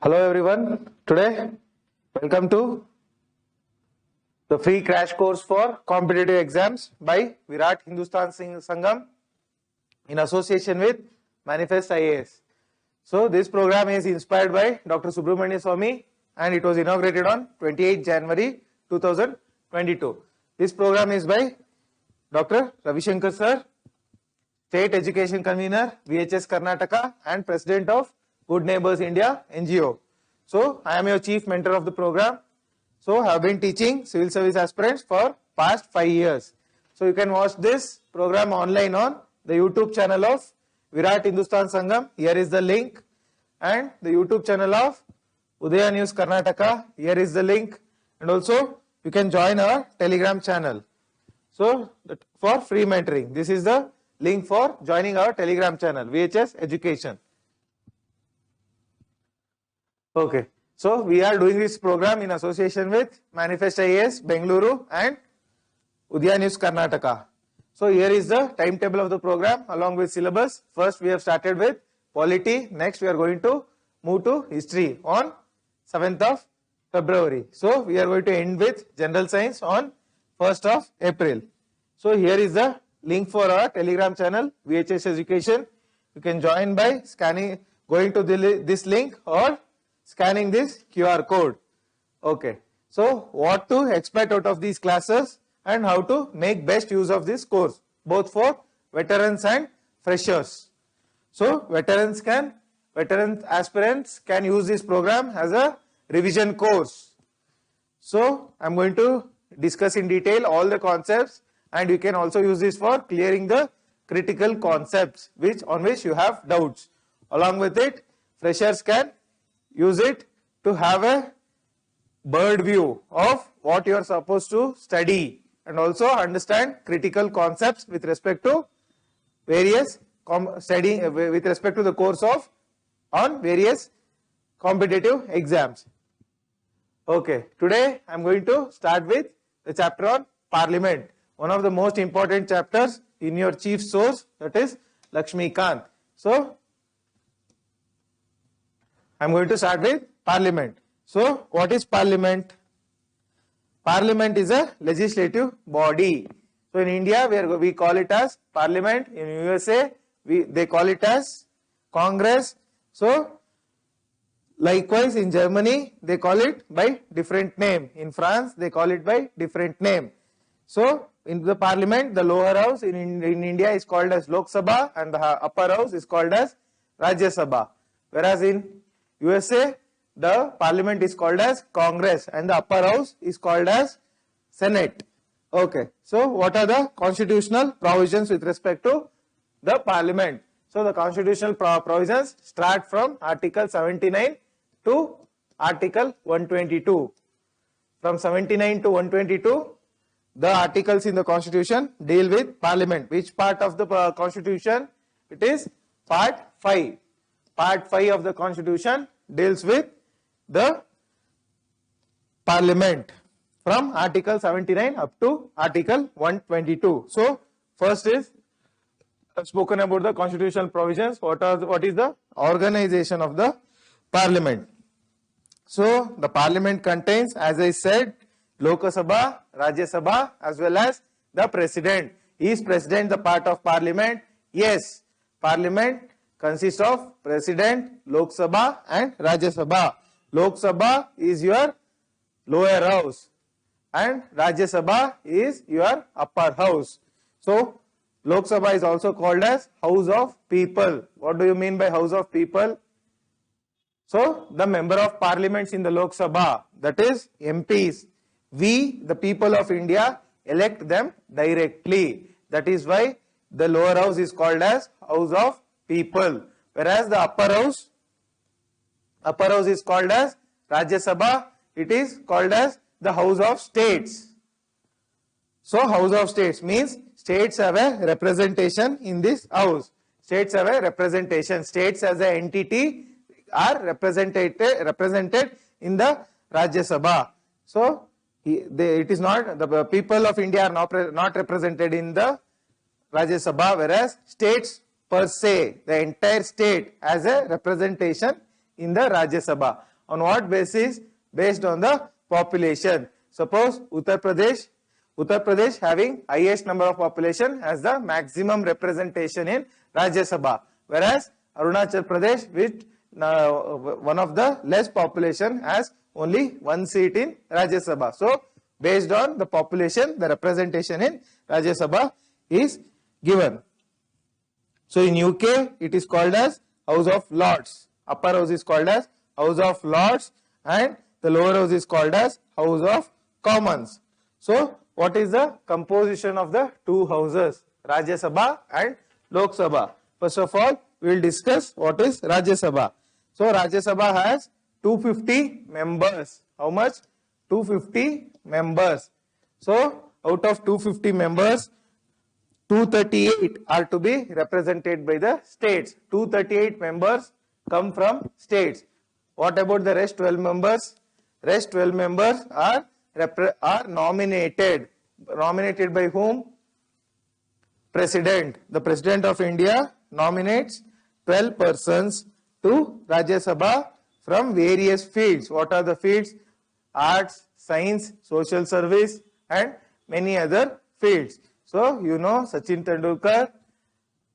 Hello everyone, today welcome to the free crash course for competitive exams by Virat Hindustan Sangam in association with Manifest IAS. So this program is inspired by Dr. Swamy and it was inaugurated on 28 January 2022. This program is by Dr. Ravi Shankar sir, State Education Convener, VHS Karnataka and President of Good Neighbors India NGO. So I am your chief mentor of the program. So I have been teaching civil service aspirants for past 5 years. So you can watch this program online on the YouTube channel of Virat Hindustan Sangam. Here is the link, and the YouTube channel of Udaya News Karnataka. Here is the link, and also you can join our Telegram channel. So for free mentoring, this is the link for joining our Telegram channel, VHS Education. Okay, so we are doing this program in association with Manifest IAS, Bengaluru and Udaya News Karnataka. So here is the timetable of the program along with syllabus. First we have started with polity, next we are going to move to history on 7th of February. So we are going to end with general science on 1st of April. So here is the link for our Telegram channel, VHS Education. You can join by scanning, going to this link or scanning this QR code. Okay, so what to expect out of these classes and how to make best use of this course, both for veterans and freshers. So veteran aspirants can use this program as a revision course. So I am going to discuss in detail all the concepts, and you can also use this for clearing the critical concepts on which you have doubts. Along with it, freshers can use it to have a bird view of what you are supposed to study and also understand critical concepts with respect to various with respect to the course of on various competitive exams. Okay, today I am going to start with the chapter on Parliament, one of the most important chapters in your chief source, that is Lakshmikant. So I am going to start with Parliament. So what is Parliament? Parliament is a legislative body. So in India we call it as Parliament. In USA they call it as Congress. So likewise in Germany they call it by different name. In France they call it by different name. So in the Parliament, the lower house in India is called as Lok Sabha and the upper house is called as Rajya Sabha. Whereas in USA, the Parliament is called as Congress and the upper house is called as Senate. Okay, so what are the constitutional provisions with respect to the Parliament? So the constitutional provisions start from Article 79 to Article 122. From 79 to 122, the articles in the Constitution deal with Parliament. Which part of the Constitution? It is Part 5. Part 5 of the Constitution deals with the Parliament from Article 79 up to Article 122. So first is spoken about the constitutional provisions. What is the organization of the Parliament? So the Parliament contains, as I said, Lok Sabha, Rajya Sabha as well as the President. Is President the part of Parliament? Yes. Parliament consists of President, Lok Sabha and Rajya Sabha. Lok Sabha is your lower house and Rajya Sabha is your upper house. So Lok Sabha is also called as House of People. What do you mean by House of People? So the member of parliaments in the Lok Sabha, that is MPs, we the people of India elect them directly. That is why the lower house is called as House of People, whereas the upper house is called as Rajya Sabha. It is called as the House of States. So House of States means states have a representation in this house. States have a representation. States as an entity are represented in the Rajya Sabha. So it is not, the people of India are not represented in the Rajya Sabha, whereas states per se, the entire state has a representation in the Rajya Sabha. On what basis? Based on the population. Suppose Uttar Pradesh having highest number of population has the maximum representation in Rajya Sabha, whereas Arunachal Pradesh with one of the less population has only one seat in Rajya Sabha. So based on the population, the representation in Rajya Sabha is given. So in UK it is called as House of Lords. Upper house is called as House of Lords and the lower house is called as House of Commons. So what is the composition of the two houses, Rajya Sabha and Lok Sabha? First of all, we will discuss what is Rajya Sabha. So Rajya Sabha has 250 members. How much? 250 members. So out of 250 members, 238 are to be represented by the states. 238 members come from states. What about the rest 12 members? Rest 12 members are nominated. Nominated by whom? President. The President of India nominates 12 persons to Rajya Sabha from various fields. What are the fields? Arts, science, social service and many other fields. So you know Sachin Tendulkar,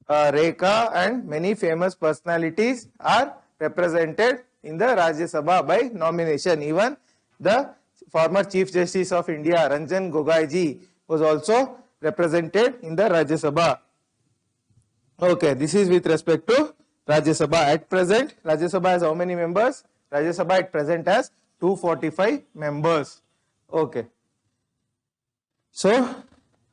Rekha and many famous personalities are represented in the Rajya Sabha by nomination. Even the former Chief Justice of India, Ranjan Gogoi ji, was also represented in the Rajya Sabha. Okay, this is with respect to Rajya Sabha. At present, Rajya Sabha has how many members? Rajya Sabha at present has 245 members. Okay. So,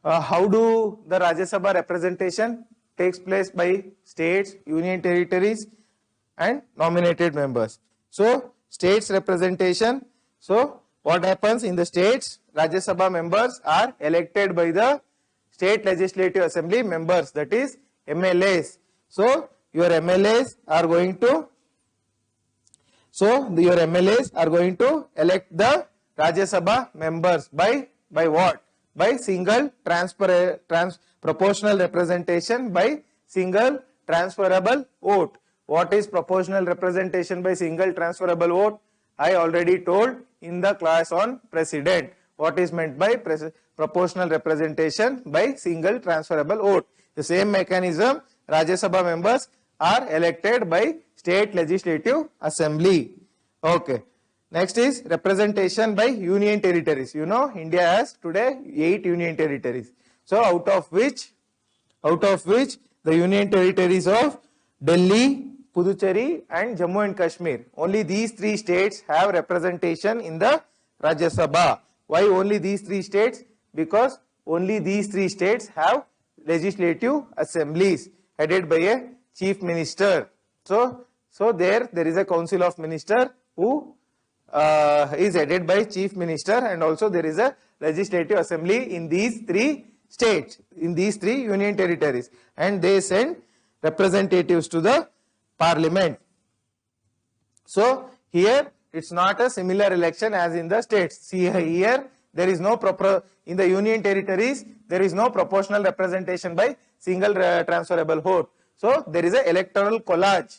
how do the Rajya Sabha representation takes place? By states, union territories and nominated members. So, states representation. So, what happens in the states? Rajya Sabha members are elected by the State Legislative Assembly members, that is MLAs. So, your MLAs are going to elect the Rajya Sabha members by what? By single proportional representation by single transferable vote. What is proportional representation by single transferable vote? I already told in the class on President. What is meant by proportional representation by single transferable vote? The same mechanism, Rajya Sabha members are elected by State Legislative Assembly. Okay. Next is representation by union territories. You know, India has today 8 union territories. So out of which the union territories of Delhi, Puducherry and Jammu and Kashmir, only these 3 states have representation in the Rajya Sabha. Why only these 3 states? Because only these 3 states have legislative assemblies headed by a chief minister. So there is a council of minister who is headed by chief minister, and also there is a legislative assembly in these 3 states, in these 3 union territories, and they send representatives to the parliament. So here it's not a similar election as in the states. See here, there is no in the union territories, there is no proportional representation by single transferable vote. So there is a electoral college.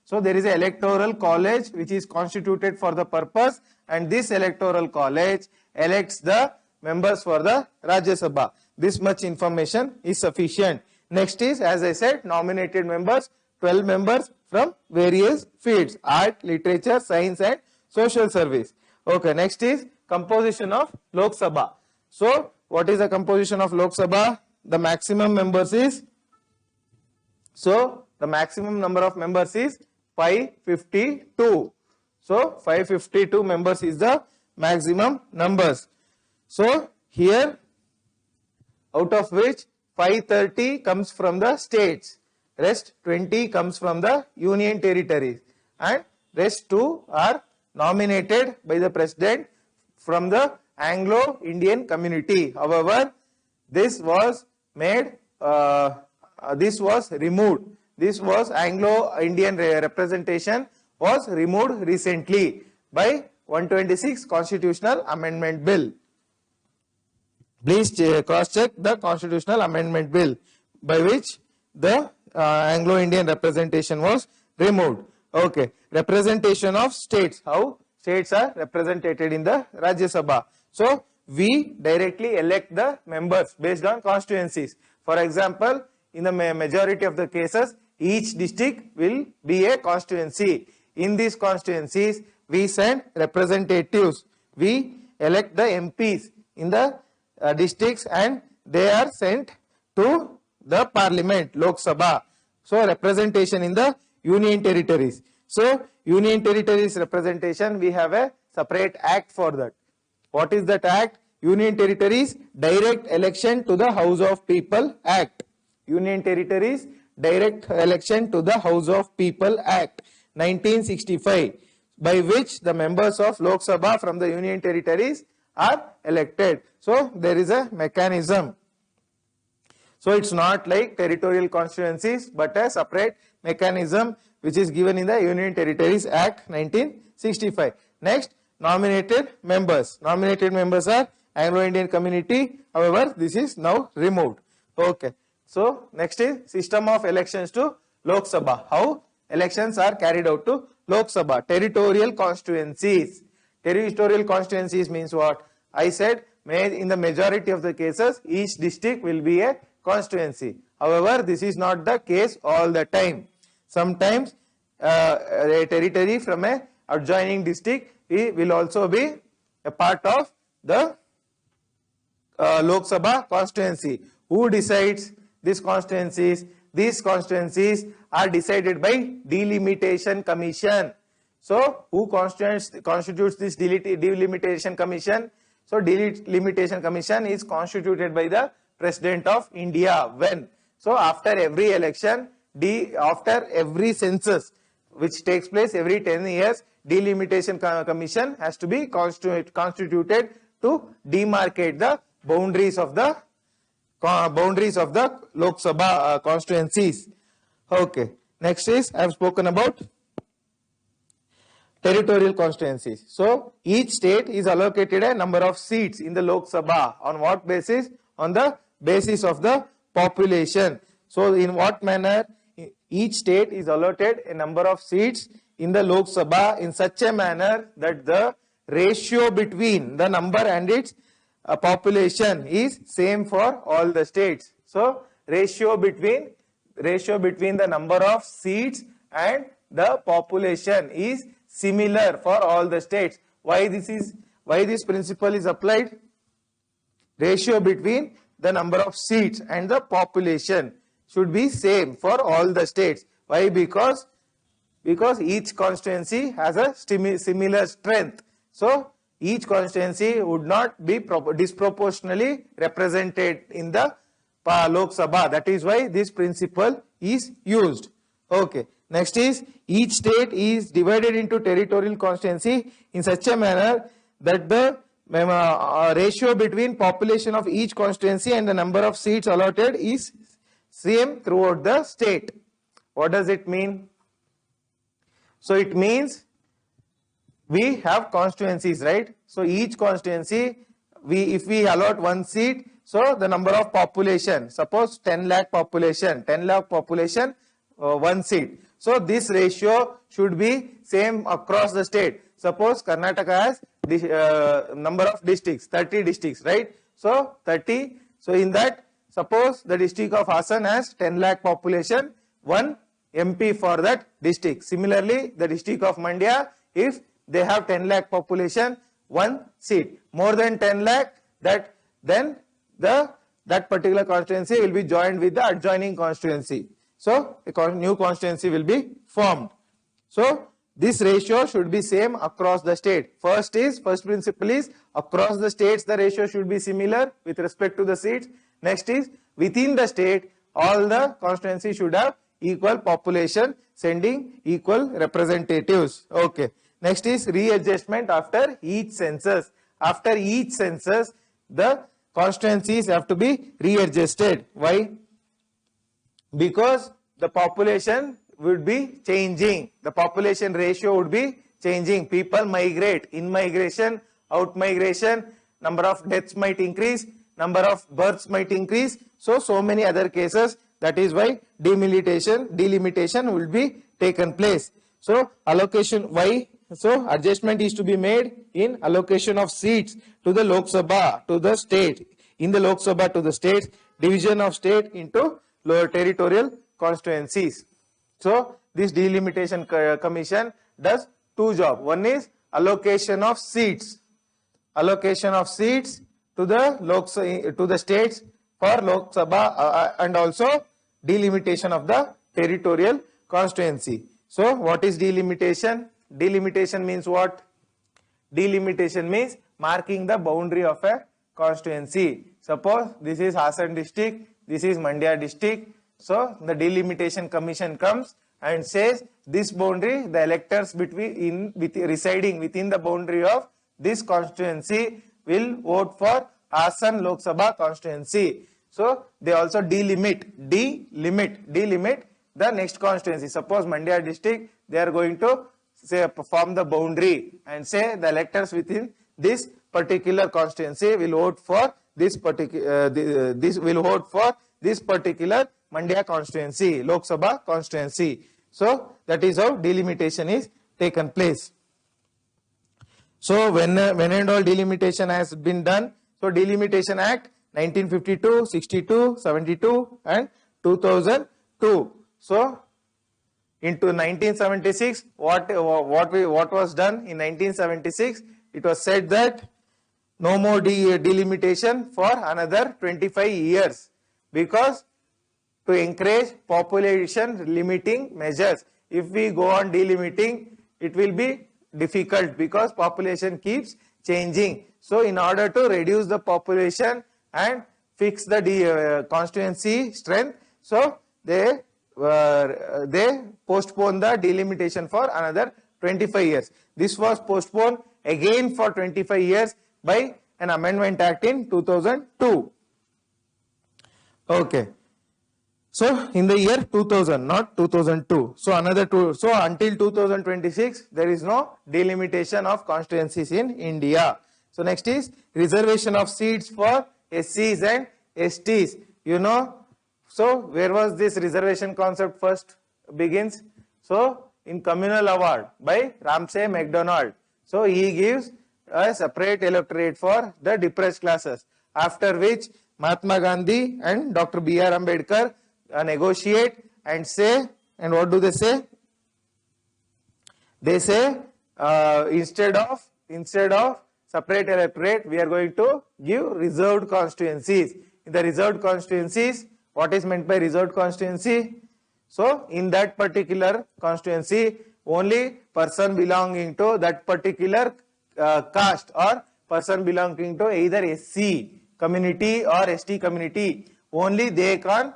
So there is an electoral college which is constituted for the purpose, and this electoral college elects the members for the Rajya Sabha. This much information is sufficient. Next is, as I said, nominated members, 12 members from various fields: art, literature, science and social service. Okay, next is composition of Lok Sabha. So what is the composition of Lok Sabha? The maximum members is, the maximum number of members is 552. So 552 members is the maximum numbers. So here, out of which 530 comes from the states, rest 20 comes from the union territories, and rest 2 are nominated by the president from the Anglo-Indian community. However, this was removed. This was Anglo-Indian representation was removed recently by 126 Constitutional Amendment Bill. Please cross-check the Constitutional Amendment Bill by which the Anglo-Indian representation was removed. Okay. representation of states, how states are represented in the Rajya Sabha. So we directly elect the members based on constituencies. For example, in the majority of the cases, each district will be a constituency. In these constituencies, we send representatives. We elect the MPs in the districts, and they are sent to the parliament, Lok Sabha. So representation in the union territories. So union territories representation, we have a separate act for that. What is that act? Union Territories Direct Election to the House of People Act. Union Territories Direct Election to the House of People Act 1965, by which the members of Lok Sabha from the Union Territories are elected. So there is a mechanism. So it's not like territorial constituencies, but a separate mechanism which is given in the Union Territories Act 1965. Next, nominated members. Nominated members are Anglo-Indian community. However, this is now removed. Okay. So next is system of elections to Lok Sabha. How elections are carried out to Lok Sabha. Territorial constituencies. Territorial constituencies means what? I said in the majority of the cases, each district will be a constituency. However, this is not the case all the time. Sometimes a territory from a adjoining district will also be a part of the Lok Sabha constituency. Who decides these constituencies? These constituencies are decided by Delimitation Commission. So who constitutes this Delimitation Commission? So Delimitation Commission is constituted by the President of India. When? So after every election, after every census which takes place every 10 years, Delimitation Commission has to be constituted to demarcate the boundaries of the Lok Sabha constituencies. Okay. Next is, I have spoken about territorial constituencies. So each state is allocated a number of seats in the Lok Sabha. On what basis? On the basis of the population. So in what manner? Each state is allotted a number of seats in the Lok Sabha in such a manner that the ratio between the number and its population is same for all the states. So ratio between the number of seats and the population is similar for all the states. Why this principle is applied? Ratio between the number of seats and the population should be same for all the states. Why? Because each constituency has a similar strength. So each constituency would not be disproportionately represented in the Lok Sabha. That is why this principle is used. Okay. Next is, each state is divided into territorial constituency in such a manner that the ratio between population of each constituency and the number of seats allotted is same throughout the state. What does it mean? So it means we have constituencies, right? So each constituency, if we allot one seat, so the number of population, suppose 10 lakh population, 1 seat. So this ratio should be same across the state. Suppose Karnataka has number of districts, 30 districts, right? So 30, so in that, suppose the district of Hassan has 10 lakh population, 1 MP for that district. Similarly, the district of Mandya, if they have 10 lakh population, 1 seat. More than 10 lakh, then that particular constituency will be joined with the adjoining constituency. So a new constituency will be formed. So this ratio should be same across the state. First principle is across the states the ratio should be similar with respect to the seats. Next is within the state all the constituencies should have equal population, sending equal representatives. Okay. Next is readjustment after each census. After each census the constituencies have to be readjusted. Why? Because the population would be changing. The population ratio would be changing. People migrate. In migration, out migration, number of deaths might increase, number of births might increase. So many other cases. That is why delimitation will be taken place. So allocation, why? So adjustment is to be made in allocation of seats to the Lok Sabha, to the state, in the Lok Sabha to the states, division of state into lower territorial constituencies. So this delimitation commission does two jobs. One is allocation of seats to the states for Lok Sabha and also delimitation of the territorial constituency. So what is delimitation? Delimitation means what? Delimitation means marking the boundary of a constituency. Suppose this is Hassan district, this is Mandya district. So the delimitation commission comes and says this boundary, the electors residing within the boundary of this constituency will vote for Hassan Lok Sabha constituency. So they also delimit the next constituency. Suppose Mandya district, they are going to say form the boundary and say the electors within this particular constituency will vote for this particular Mandya constituency, Lok Sabha constituency. So that is how delimitation is taken place. So when and all delimitation has been done, so Delimitation Act 1952, 62, 72 and 2002. So into 1976, what was done in 1976? It was said that no more delimitation for another 25 years because to encourage population limiting measures. If we go on delimiting, it will be difficult because population keeps changing. So in order to reduce the population and fix the constituency strength, so they postponed the delimitation for another 25 years. This was postponed again for 25 years by an amendment act in 2002. Okay. So in the year 2000, not 2002. So another two. So until 2026, there is no delimitation of constituencies in India. So next is reservation of seats for SCs and STs. You know, so where was this reservation concept first begins? So in communal award by Ramsay MacDonald. So he gives a separate electorate for the depressed classes. After which Mahatma Gandhi and Dr. B.R. Ambedkar negotiate and say, and what do they say? They say instead of separate electorate, we are going to give reserved constituencies. In the reserved constituencies, what is meant by reserved constituency? So in that particular constituency, only person belonging to that particular caste or person belonging to either SC community or ST community, only they can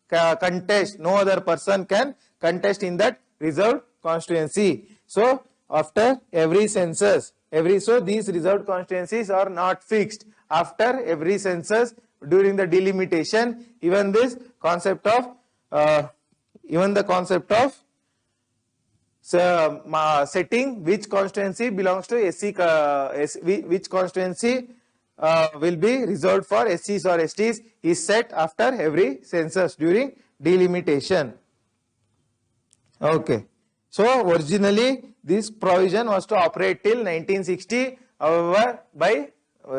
contest. No other person can contest in that reserved constituency. So after every census, so these reserved constituencies are not fixed. After every census, during the delimitation, even the concept of setting which constituency belongs to SC, which constituency will be reserved for SCs or STs is set after every census during delimitation. Okay. So originally this provision was to operate till 1960. However, by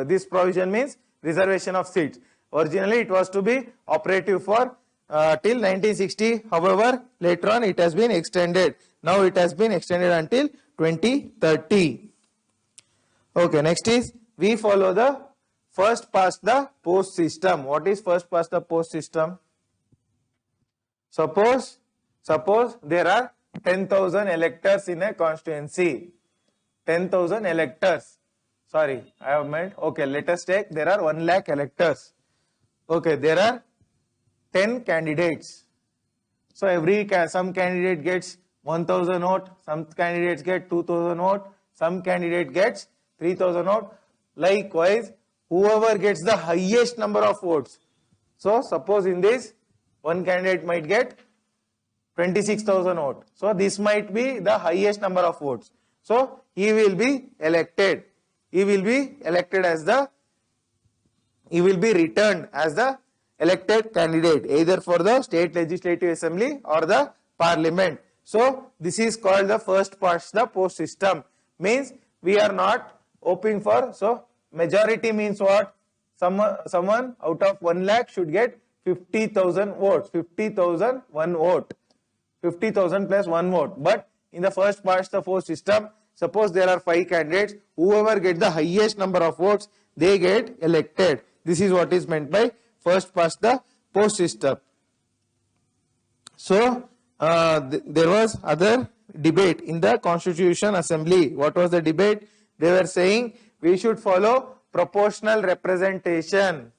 this provision means reservation of seats. Originally it was to be operative for till 1960. However, later on it has been extended. Now it has been extended until 2030. Okay, next is we follow the first past the post system. What is first past the post system? Suppose there are 10,000 electors in a constituency. 10,000 electors. Sorry, I have meant, okay, let us take, there are 1 lakh electors. Okay, there are 10 candidates. So some candidate gets 1,000 vote, some candidates get 2,000 vote, some candidate gets 3,000 vote. Likewise, whoever gets the highest number of votes. So suppose in this, one candidate might get 26,000 votes. So this might be the highest number of votes. So he will be elected. He will be returned as the elected candidate either for the state legislative assembly or the parliament. So this is called the first past the post system. Means we are not hoping for, so majority means what? Someone out of 1 lakh should get 50,000 votes. 50,000 1 vote. 50,000 plus 1 vote. But in the first past the post system, suppose there are 5 candidates, whoever get the highest number of votes, they get elected. This is what is meant by first past the post system. So there was other debate in the Constitution Assembly. What was the debate? They were saying we should follow proportional representation.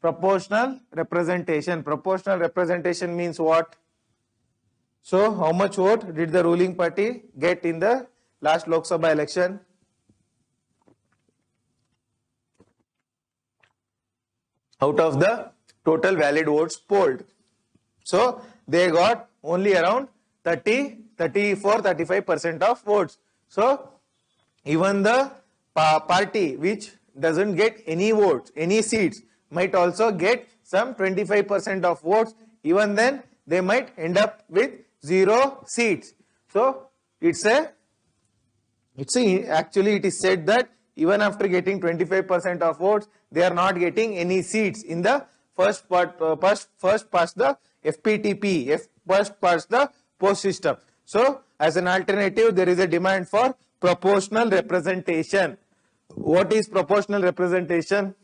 Proportional representation. Proportional representation means what? So how much vote did the ruling party get in the last Lok Sabha election? Out of the total valid votes polled. So they got only around 34-35% of votes. So even the party which doesn't get any votes, any seats, might also get some 25% of votes. Even then they might end up with 0 seats. So actually it is said that even after getting 25% of votes, they are not getting any seats in the first past the FPTP, first past the post system. So as an alternative, there is a demand for proportional representation. What is proportional representation?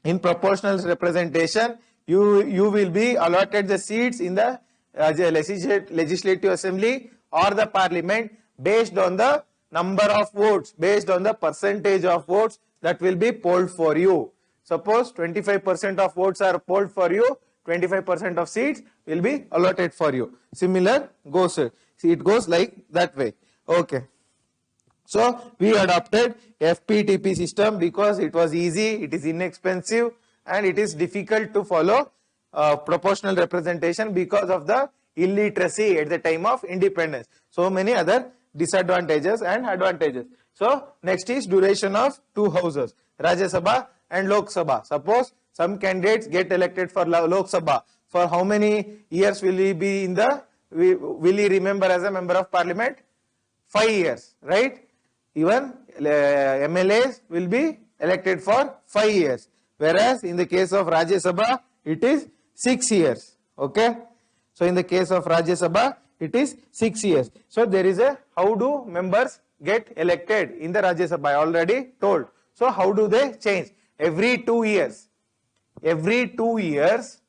In proportional representation, you will be allotted the seats in the legislative assembly or the parliament based on the number of votes, based on the percentage of votes that will be polled for you. Suppose 25% of votes are polled for you, 25% of seats will be allotted for you. Similar goes, it goes like that way. Okay. So we adopted FPTP system because it was easy, it is inexpensive, and it is difficult to follow proportional representation because of the illiteracy at the time of independence. So many other disadvantages and advantages. So next is duration of 2 houses, Rajya Sabha and Lok Sabha. Suppose some candidates get elected for Lok Sabha. For how many years will he be in the, will he remember as a member of parliament? 5 years, right? Even MLAs will be elected for 5 years. Whereas in the case of Rajya Sabha, it is 6 years. Okay. So in the case of Rajya Sabha, it is 6 years. So there is a, how do members get elected in the Rajya Sabha? I already told. So how do they change? Every 2 years. Every 2 years,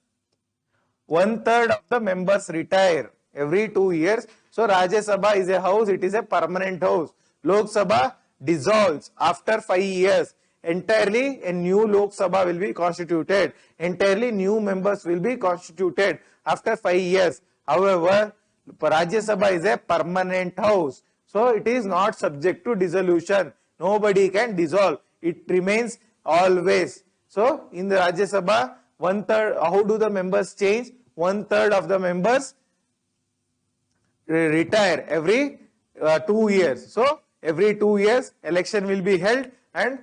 1/3 of the members retire. Every 2 years. So Rajya Sabha is a house, it is a permanent house. Lok Sabha dissolves after 5 years. Entirely a new Lok Sabha will be constituted. Entirely new members will be constituted after 5 years. However, Rajya Sabha is a permanent house. So it is not subject to dissolution. Nobody can dissolve. It remains always. So in the Rajya Sabha, 1/3, how do the members change? 1/3 of the members retire every 2 years. So every 2 years election will be held and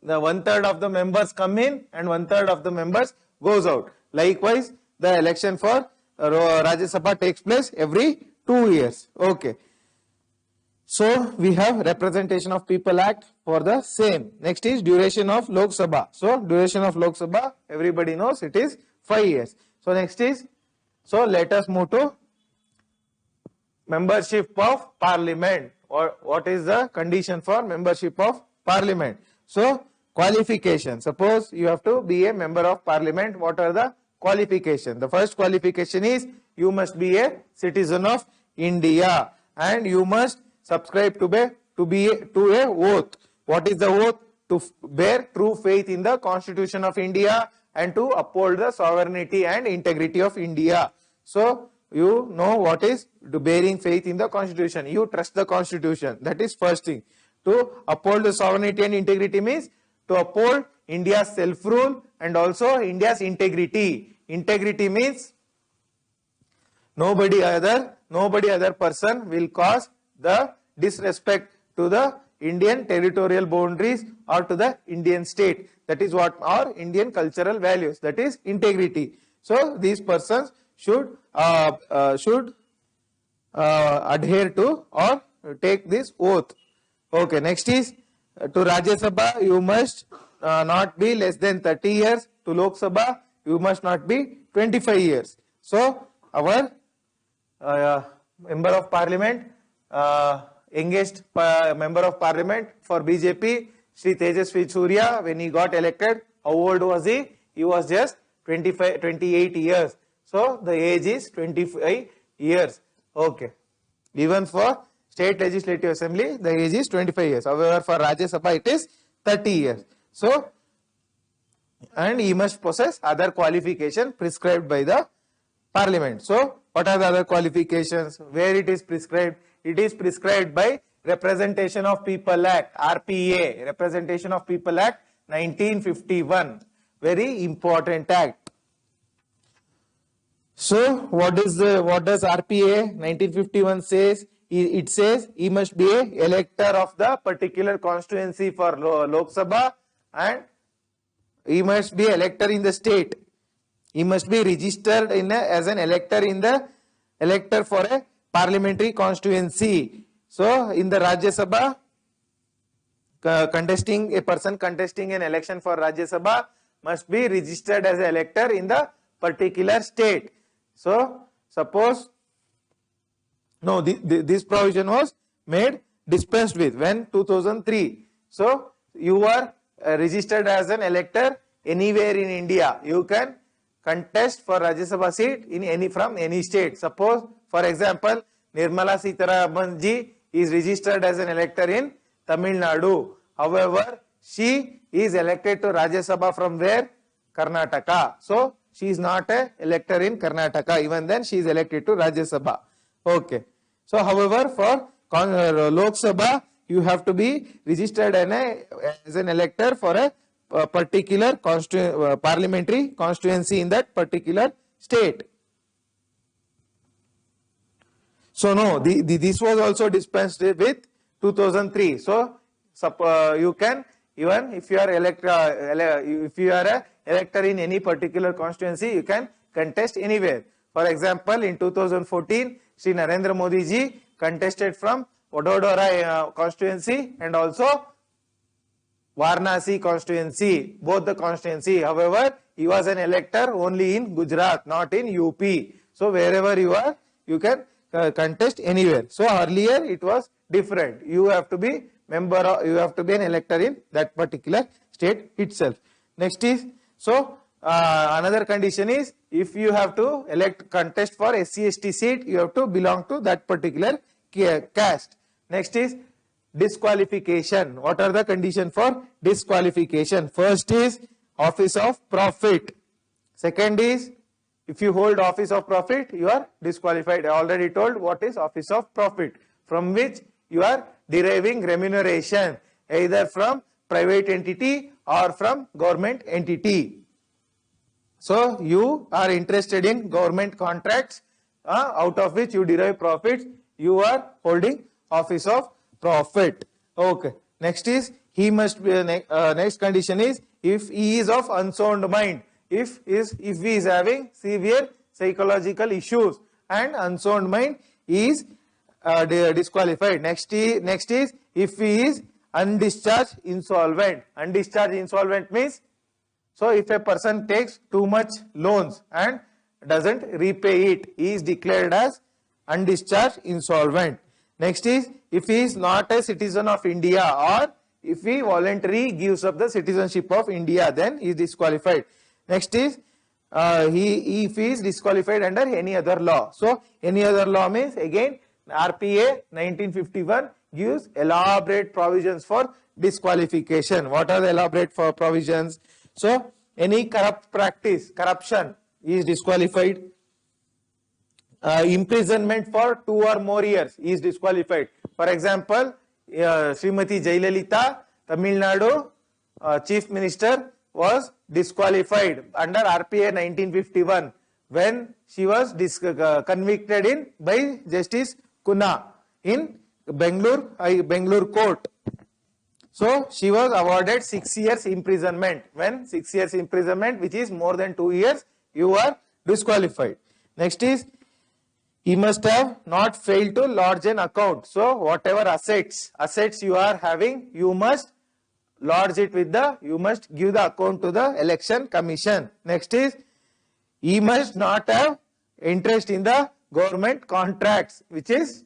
the 1/3 of the members come in and 1/3 of the members goes out. Likewise, the election for Rajya Sabha takes place every 2 years. Okay. So we have Representation of People Act for the same. Next is duration of Lok Sabha. So duration of Lok Sabha, everybody knows it is 5 years. So next is, so let us move to membership of parliament. Or what is the condition for membership of parliament? So qualification. Suppose you have to be a member of parliament. What are the qualifications? The first qualification is you must be a citizen of India and you must subscribe to a oath. What is the oath? To bear true faith in the Constitution of India and to uphold the sovereignty and integrity of India. So you know what is bearing faith in the Constitution. You trust the Constitution. That is first thing. To uphold the sovereignty and integrity means to uphold India's self-rule and also India's integrity. Integrity means nobody other person will cause the disrespect to the Indian territorial boundaries or to the Indian state. That is what our Indian cultural values. That is integrity. So these persons should adhere to or take this oath. Okay, next is to Rajya Sabha you must not be less than 30 years. To Lok Sabha you must not be 25 years. So our member of parliament, youngest member of parliament for BJP, Shri Tejasvi Surya, when he got elected, how old was he? He was just 28 years. So the age is 25 years. Okay. Even for state legislative assembly, the age is 25 years. However, for Rajya Sabha, it is 30 years. So, and he must possess other qualification prescribed by the parliament. So, what are the other qualifications? Where it is prescribed? It is prescribed by Representation of People Act, RPA, Representation of People Act 1951. Very important act. So, what does RPA 1951 says? It says he must be a elector of the particular constituency for Lok Sabha, and he must be elector in the state. He must be registered as an elector for a parliamentary constituency. So, in the Rajya Sabha, a person contesting an election for Rajya Sabha must be registered as an elector in the particular state. So, suppose, no, this provision was made dispensed with when 2003. So, you are registered as an elector anywhere in India. You can contest for Rajya Sabha seat from any state. Suppose, for example, Nirmala Sitharaman ji is registered as an elector in Tamil Nadu. However, she is elected to Rajya Sabha from where? Karnataka. So, she is not a elector in Karnataka. Even then, she is elected to Rajya Sabha. Okay. So, however, for Lok Sabha, you have to be registered as an elector for a particular parliamentary constituency in that particular state. So, no, this was also dispensed with 2003. So, you can, even if you are a elector in any particular constituency, you can contest anywhere. For example, in 2014, Shri Narendra Modi ji contested from Vadodara constituency and also Varanasi constituency, both the constituency. However, he was an elector only in Gujarat, not in UP. So, wherever you are, you can contest anywhere. So, earlier it was different. You have to be you have to be an elector in that particular state itself. Next is, so another condition is, if you have to contest for SC/ST seat, you have to belong to that particular caste. Next is disqualification. What are the conditions for disqualification? First is office of profit. Second is, if you hold office of profit, you are disqualified. I already told what is office of profit, from which you are deriving remuneration either from private entity or from government entity. So, you are interested in government contracts out of which you derive profits. You are holding office of profit. Okay. Next is, he must be, next condition is, if he is of unsound mind. If he is having severe psychological issues and unsound mind, he is disqualified. Next is, if he is undischarged insolvent. Undischarged insolvent means, so if a person takes too much loans and doesn't repay it, he is declared as undischarged insolvent. Next is, if he is not a citizen of India or if he voluntarily gives up the citizenship of India, then he is disqualified. Next is, if he is disqualified under any other law. So, any other law means, again, RPA 1951 gives elaborate provisions for disqualification. What are the elaborate provisions? So, any corrupt practice, corruption is disqualified. Imprisonment for 2 or more years is disqualified. For example, Srimati Jayalalitha, Tamil Nadu Chief Minister, was disqualified under RPA 1951 when she was convicted by Justice Kuna in Bangalore court. So, she was awarded 6 years imprisonment. When 6 years imprisonment, which is more than 2 years, you are disqualified. Next is, He must have not failed to lodge an account. So whatever assets you are having, you must lodge it with you must give the account to the election commission. Next is, he must not have interest in the government contracts, which is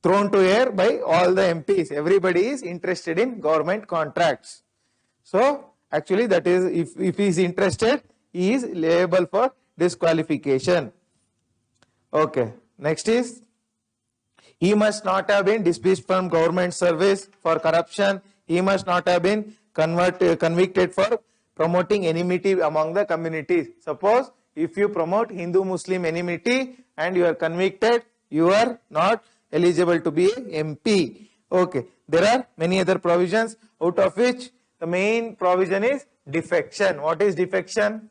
thrown to air by all the MPs. Everybody is interested in government contracts. So actually that is, if he is interested, he is liable for disqualification. Okay. Next is, he must not have been dismissed from government service for corruption. He must not have been convicted for promoting enmity among the communities. Suppose if you promote Hindu-Muslim enmity and you are convicted, you are not eligible to be MP. Okay. There are many other provisions, out of which the main provision is defection. What is defection?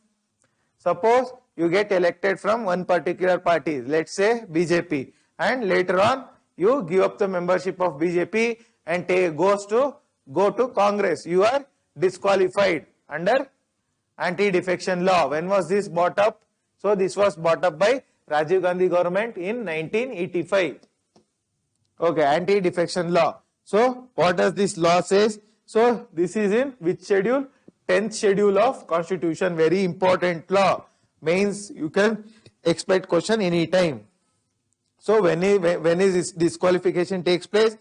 Suppose you get elected from one particular party, let's say BJP, and later on you give up the membership of BJP and go to Congress. You are disqualified under Antidefection Law. When was this brought up? So this was brought up by Rajiv Gandhi government in 1985. Okay, Antidefection Law. So what does this law says? So this is in which schedule? 10th schedule of Constitution. Very important law. Means you can expect question anytime. So when is disqualification takes place?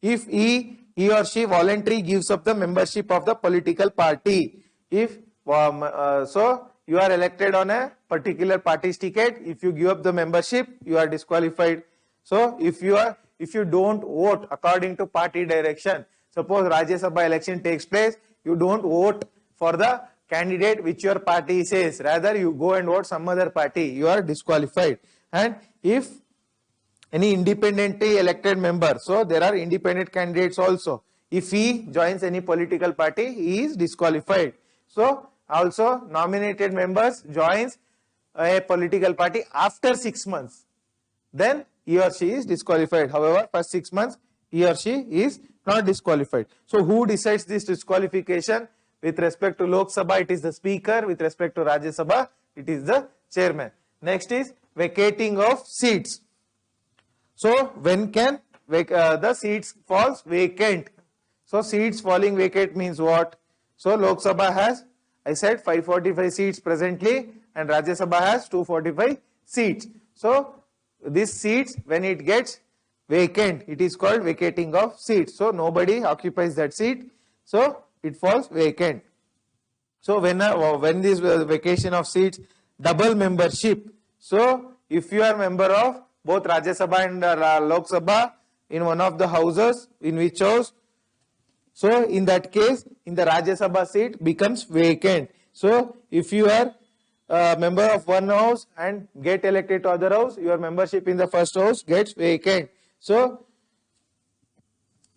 If he or she voluntarily gives up the membership of the political party. If so you are elected on a particular party's ticket. If you give up the membership, you are disqualified. So if you don't vote according to party direction, suppose Rajya Sabha election takes place, you don't vote for the candidate which your party says, rather you go and vote some other party, you are disqualified. And if any independently elected member, so there are independent candidates also, if he joins any political party, he is disqualified. So also nominated members joins a political party after 6 months, then he or she is disqualified. However, for 6 months he or she is not disqualified. So who decides this disqualification? With respect to Lok Sabha, it is the speaker. With respect to Rajya Sabha, it is the chairman. Next is vacating of seats. So when can the seats falls vacant? So seats falling vacant means what? So Lok Sabha has, I said, 545 seats presently, and Rajya Sabha has 245 seats. So these seats, when it gets vacant, it is called vacating of seats. So nobody occupies that seat, so it falls vacant. So when this vacation of seats, double membership. So if you are member of both Rajya Sabha and Lok Sabha in one of the houses, in which house? So in that case, in the Rajya Sabha seat becomes vacant. So if you are a member of one house and get elected to other house, your membership in the first house gets vacant. So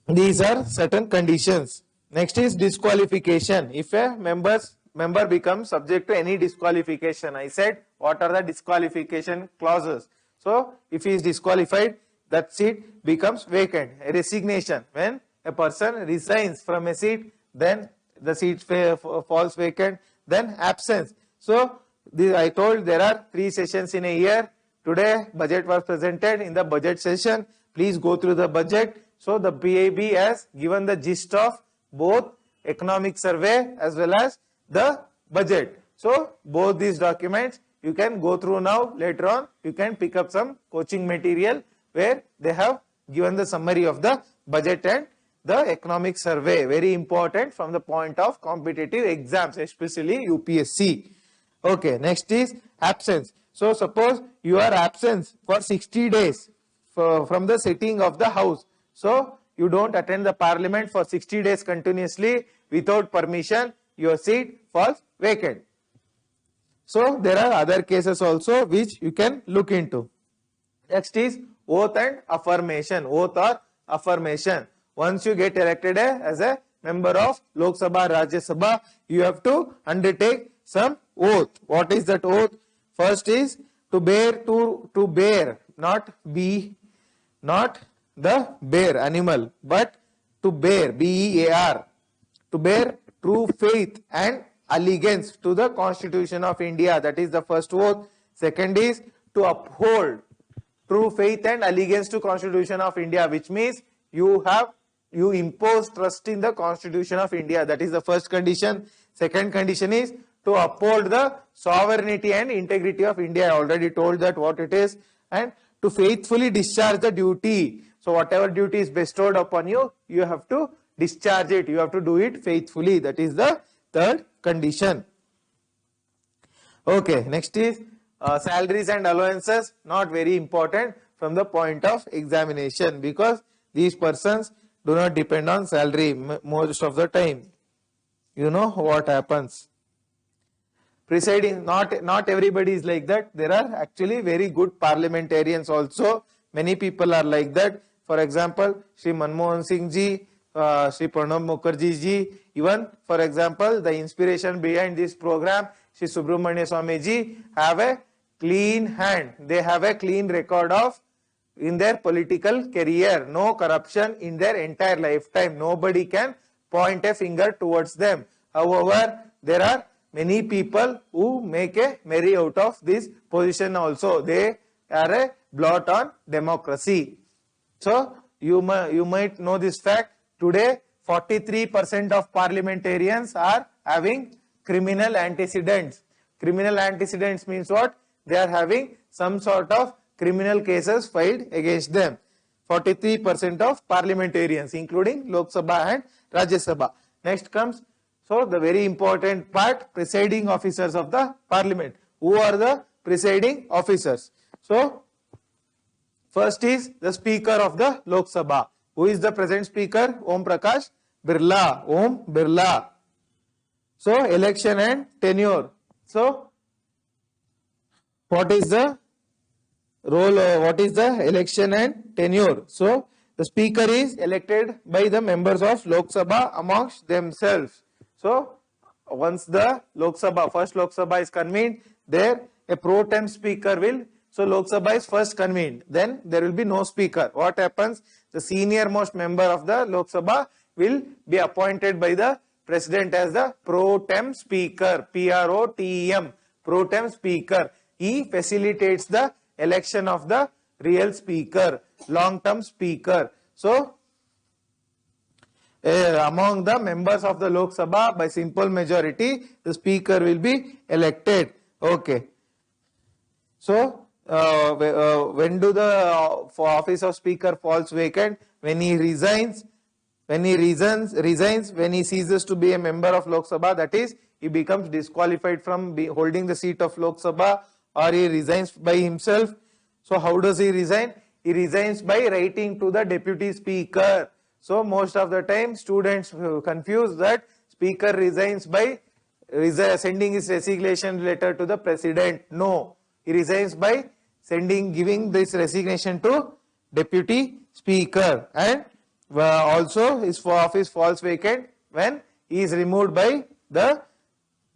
these are certain conditions. Next is disqualification. If a member becomes subject to any disqualification, I said what are the disqualification clauses. So if he is disqualified, that seat becomes vacant. A resignation, when a person resigns from a seat, then the seat falls vacant. Then absence. So I told there are 3 sessions in a year. Today budget was presented. In the budget session, please go through the budget. So the PIB has given the gist of both economic survey as well as the budget. So both these documents you can go through now. Later on you can pick up some coaching material where they have given the summary of the budget and the economic survey. Very important from the point of competitive exams, especially UPSC. Okay, next is absence. So suppose you are absent for 60 days from the sitting of the house. So you don't attend the parliament for 60 days continuously without permission, your seat falls vacant. So there are other cases also which you can look into. Next is oath and affirmation. Oath or affirmation. Once you get elected as a member of Lok Sabha, Rajya Sabha, you have to undertake some oath. What is that oath? First is to bear, not the bear animal, but to bear, B-E-A-R, to bear true faith and allegiance to the Constitution of India. That is the first oath. Second is to uphold true faith and allegiance to Constitution of India, which means you impose trust in the Constitution of India. That is the first condition. Second condition is to uphold the sovereignty and integrity of India. I already told that what it is. And to faithfully discharge the duty. So whatever duty is bestowed upon you, you have to discharge it. You have to do it faithfully. That is the third condition. Okay, next is salaries and allowances. Not very important from the point of examination, because these persons do not depend on salary most of the time. You know what happens. Presiding, not everybody is like that. There are actually very good parliamentarians also. Many people are like that. For example, Shri Manmohan Singh ji, Shri Pranab Mukherjee ji, even for example, the inspiration behind this program, Shri Subramania Swamy ji, have a clean hand. They have a clean record of in their political career. No corruption in their entire lifetime. Nobody can point a finger towards them. However, there are many people who make a merry out of this position also. They are a blot on democracy. So, you might know this fact. Today, 43% of parliamentarians are having criminal antecedents. Criminal antecedents means what? They are having some sort of criminal cases filed against them. 43% of parliamentarians, including Lok Sabha and Rajya Sabha. Next comes, so the very important part, presiding officers of the parliament. Who are the presiding officers? So, first is the Speaker of the Lok Sabha. Who is the present Speaker? Om Prakash Birla. Om Birla. So, election and tenure. So, what is the role, what is the election and tenure? So, the Speaker is elected by the members of Lok Sabha amongst themselves. So, once the first Lok Sabha is convened, there a pro tem Speaker will, so Lok Sabha is first convened, then there will be no Speaker. What happens? The senior most member of the Lok Sabha will be appointed by the President as the pro tem Speaker, PROTEM, pro tem Speaker. He facilitates the election of the real Speaker, long-term Speaker. So, among the members of the Lok Sabha, by simple majority, the Speaker will be elected. Okay. So, when do the office of Speaker falls vacant? When he resigns. When he resigns, when he ceases to be a member of Lok Sabha, that is, he becomes disqualified from holding the seat of Lok Sabha, or he resigns by himself. So, how does he resign? He resigns by writing to the Deputy Speaker. So, most of the time, students confuse that Speaker resigns by sending his resignation letter to the President. No, he resigns by giving this resignation to Deputy Speaker, and also his office falls vacant when he is removed by the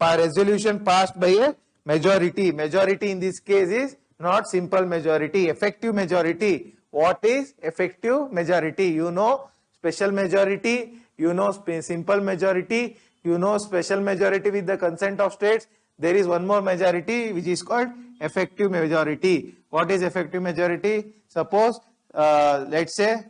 resolution passed by a majority. Majority in this case is not simple majority, effective majority. What is effective majority? You know special majority, you know simple majority, you know special majority with the consent of states. There is one more majority which is called effective majority. What is effective majority? Suppose, let's say,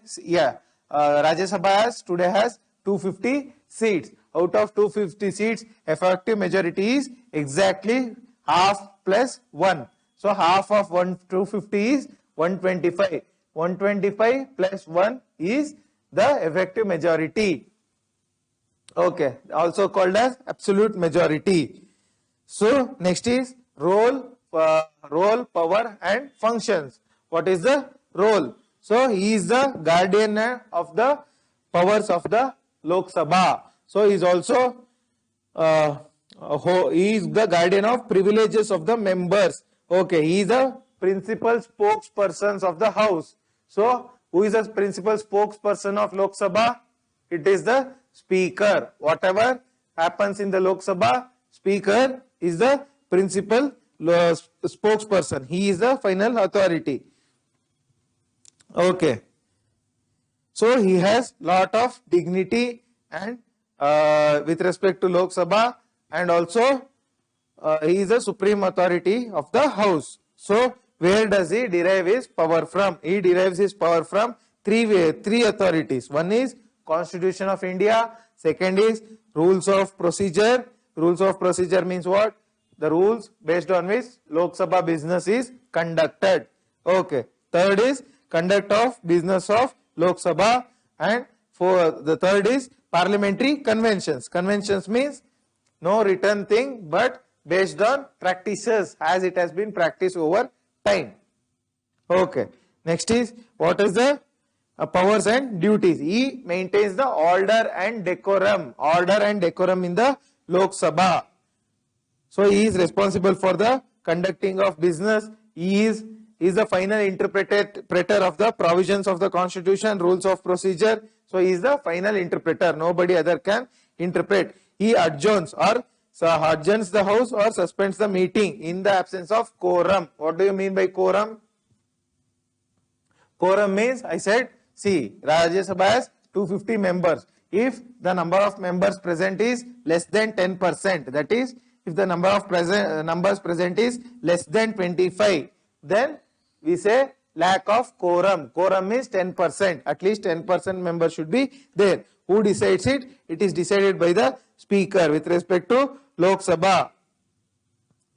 Rajya Sabha today has 250 seats. Out of 250 seats, effective majority is exactly half plus 1. So, half of 250 is 125. 125 plus 1 is the effective majority. Okay, also called as absolute majority. So, next is role, power and functions. What is the role? So, he is the guardian of the powers of the Lok Sabha. So, he is also he is the guardian of privileges of the members. Okay, he is the principal spokesperson of the House. So, who is the principal spokesperson of Lok Sabha? It is the Speaker. Whatever happens in the Lok Sabha, Speaker is the principal spokesperson. He is the final authority. Okay. So, he has lot of dignity and with respect to Lok Sabha, and also he is the supreme authority of the House. So where does he derive his power from? He derives his power from three authorities. One is Constitution of India. Second is rules of procedure. Rules of procedure means what? The rules based on which Lok Sabha business is conducted. Okay. Third is conduct of business of Lok Sabha, and the third is parliamentary conventions. Conventions means no written thing but based on practices as it has been practiced over time. Okay. Next is what is the powers and duties. He maintains the order and decorum. Order and decorum in the Lok Sabha. So he is responsible for the conducting of business. He is the final interpreter of the provisions of the constitution, rules of procedure. So he is the final interpreter. Nobody other can interpret. He adjourns the house or suspends the meeting in the absence of quorum. What do you mean by quorum? Quorum means, I said, see, Rajya Sabha has 250 members. If the number of members present is less than 10%, that is, if the number of numbers present is less than 25, then we say lack of quorum. Quorum means 10%. At least 10% members should be there. Who decides it? It is decided by the speaker with respect to Lok Sabha.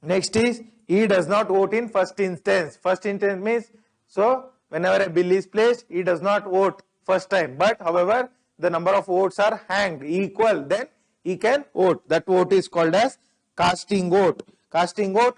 Next is, he does not vote in first instance. First instance means, so whenever a bill is placed, he does not vote first time. But however, the number of votes are hanged equal, then he can vote. That vote is called as casting vote. Casting vote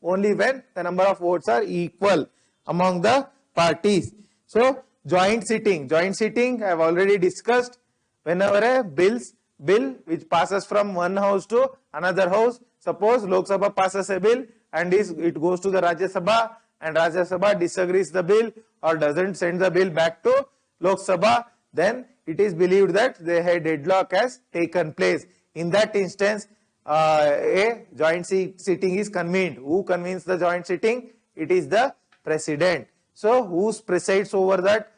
only when the number of votes are equal among the parties. So joint sitting. Joint sitting I have already discussed. Whenever a bill which passes from one house to another house, suppose Lok Sabha passes a bill and it goes to the Rajya Sabha, and Rajya Sabha disagrees the bill or doesn't send the bill back to Lok Sabha, then it is believed that the deadlock has taken place. In that instance, a joint sitting is convened. Who convenes the joint sitting? It is the president. So who presides over that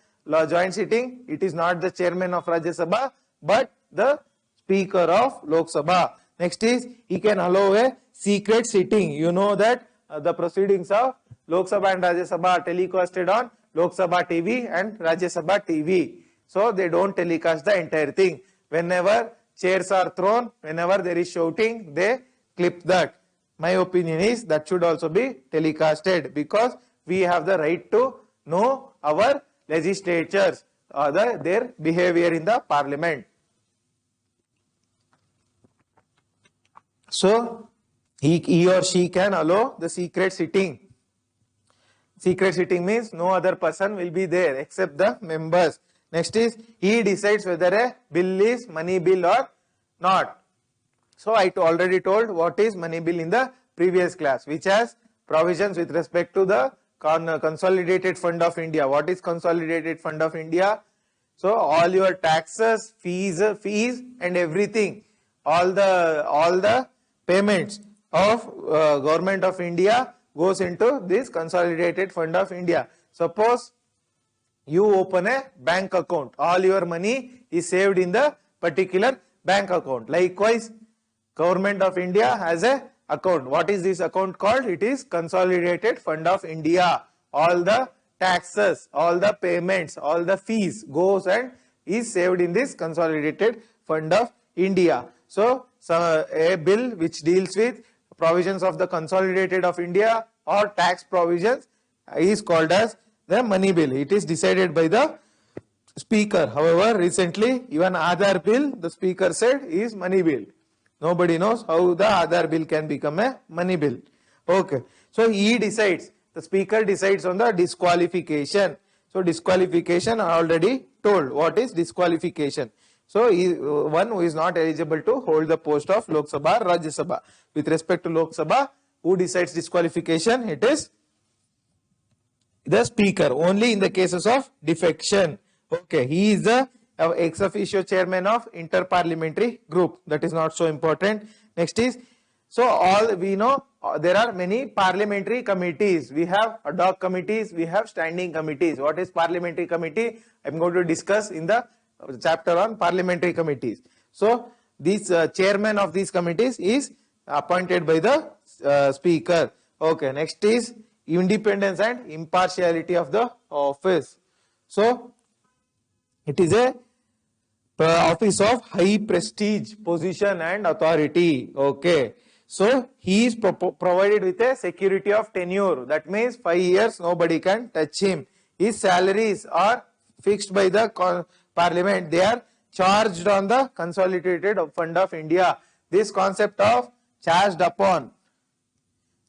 joint sitting? It is not the chairman of Rajya Sabha but the speaker of Lok Sabha. Next is, he can allow a secret sitting. You know that the proceedings of Lok Sabha and Rajya Sabha are telecasted on Lok Sabha TV and Rajya Sabha TV. So they don't telecast the entire thing. Whenever chairs are thrown, whenever there is shouting, they clip that. My opinion is that should also be telecasted, because we have the right to know our legislatures, their behavior in the parliament. So he or she can allow the secret sitting. Secret sitting means no other person will be there except the members. Next is, he decides whether a bill is money bill or not. So I already told what is money bill in the previous class, which has provisions with respect to the Consolidated Fund of India. What is Consolidated Fund of India? So all your taxes, fees and everything, all the payments of Government of India goes into this Consolidated Fund of India. Suppose you open a bank account, all your money is saved in the particular bank account. Likewise, Government of India has a account. What is this account called? It is Consolidated Fund of India. All the taxes, all the payments, all the fees goes and is saved in this Consolidated Fund of India. So a bill which deals with provisions of the Consolidated of India or tax provisions is called as the money bill. It is decided by the speaker. However, recently even Aadhaar bill, the speaker said, is money bill. Nobody knows how the Aadhaar bill can become a money bill. Okay. So he decides, the speaker decides on the disqualification. So disqualification I already told. What is disqualification? So one who is not eligible to hold the post of Lok Sabha or Rajya Sabha. With respect to Lok Sabha, who decides disqualification? It is the speaker, only in the cases of defection. Okay, he is the ex officio chairman of inter-parliamentary group. That is not so important. Next is, so all we know there are many parliamentary committees. We have ad hoc committees, we have standing committees. What is parliamentary committee? I am going to discuss in the chapter on parliamentary committees. So this chairman of these committees is appointed by the speaker. Okay, next is, independence and impartiality of the office. So it is a office of high prestige, position and authority. Okay. So he is provided with a security of tenure. That means 5 years nobody can touch him. His salaries are fixed by the parliament. They are charged on the consolidated fund of India. This concept of charged upon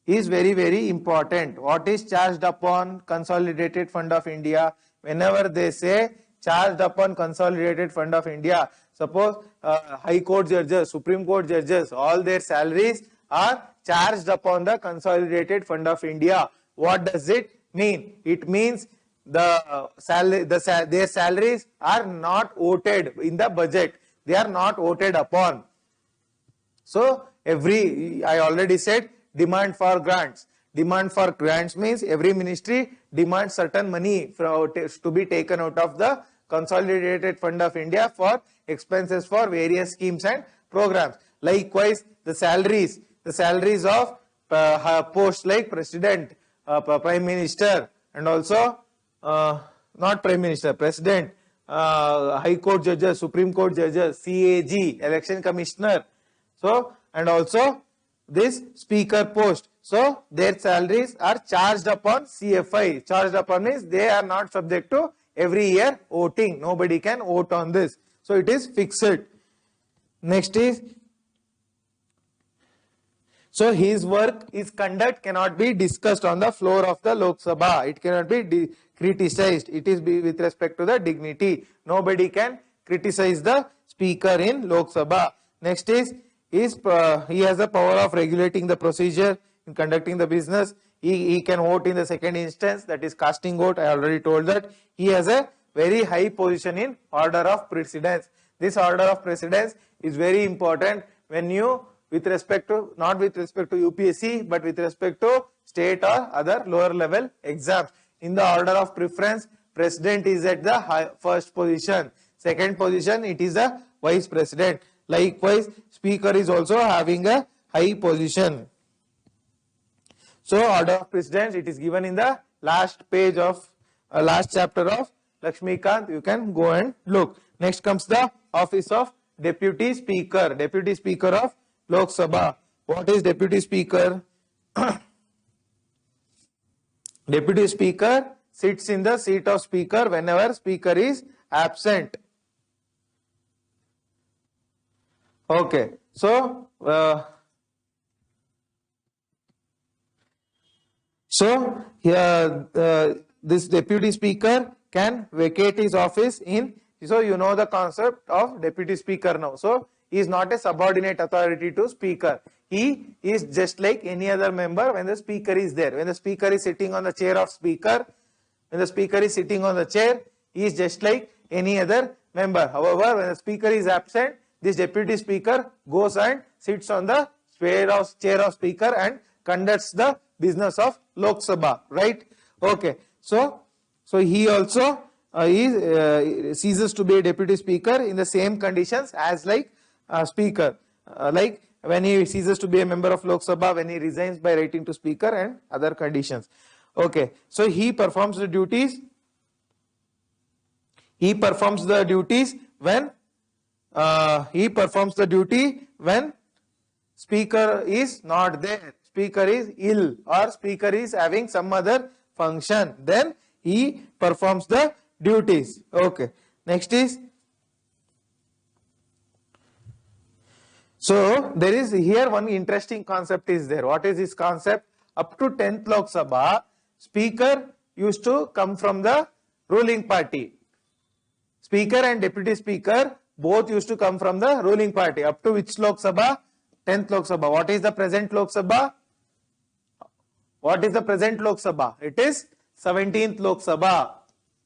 is very, very important. What is charged upon consolidated fund of India? Whenever they say charged upon consolidated fund of India, suppose High Court judges, Supreme Court judges, all their salaries are charged upon the consolidated fund of India. What does it mean? It means their salaries are not voted in the budget. They are not voted upon. So I already said, demand for grants. Demand for grants means every ministry demands certain money to be taken out of the consolidated fund of India for expenses for various schemes and programs. Likewise, the salaries of posts like president, prime minister, and also not prime minister, president, high court judges, supreme court judges, CAG, election commissioner. So, and also this speaker post. So their salaries are charged upon CFI. Charged upon means they are not subject to every year voting. Nobody can vote on this. So it is fixed. Next is, so his work, his conduct cannot be discussed on the floor of the Lok Sabha. It cannot be criticized. It is with respect to the dignity. Nobody can criticize the speaker in Lok Sabha. Next is, he has the power of regulating the procedure in conducting the business. He can vote in the second instance, that is casting vote. I already told that. He has a very high position in order of precedence. This order of precedence is very important when you, with respect to, not with respect to UPSC, but with respect to state or other lower level exams. In the order of preference, president is at the first position. Second position, it is the vice president. Likewise, speaker is also having a high position. So, order of precedence, it is given in the last page of, last chapter of Lakshmikant. You can go and look. Next comes the office of deputy speaker. Deputy speaker of Lok Sabha. What is deputy speaker? Deputy speaker sits in the seat of speaker whenever speaker is absent. Okay, so here this deputy speaker can vacate his office in. So you know the concept of deputy speaker now. So he is not a subordinate authority to speaker. He is just like any other member when the speaker is there. When the speaker is sitting on the chair of speaker, when the speaker is sitting on the chair, he is just like any other member. However, when the speaker is absent, this deputy speaker goes and sits on the chair of speaker and conducts the business of Lok Sabha, right? Okay, so he also ceases to be a deputy speaker in the same conditions as like speaker, like when he ceases to be a member of Lok Sabha, when he resigns by writing to speaker and other conditions. Okay, so he performs the duties. He performs the duties when speaker is not there, speaker is ill, or speaker is having some other function. Then he performs the duties. Okay, next is, so there is here one interesting concept is there. What is this concept? Up to 10th Lok Sabha, speaker used to come from the ruling party. Speaker and deputy speaker both used to come from the ruling party. Up to which Lok Sabha? 10th Lok Sabha. What is the present Lok Sabha? What is the present Lok Sabha? It is 17th Lok Sabha.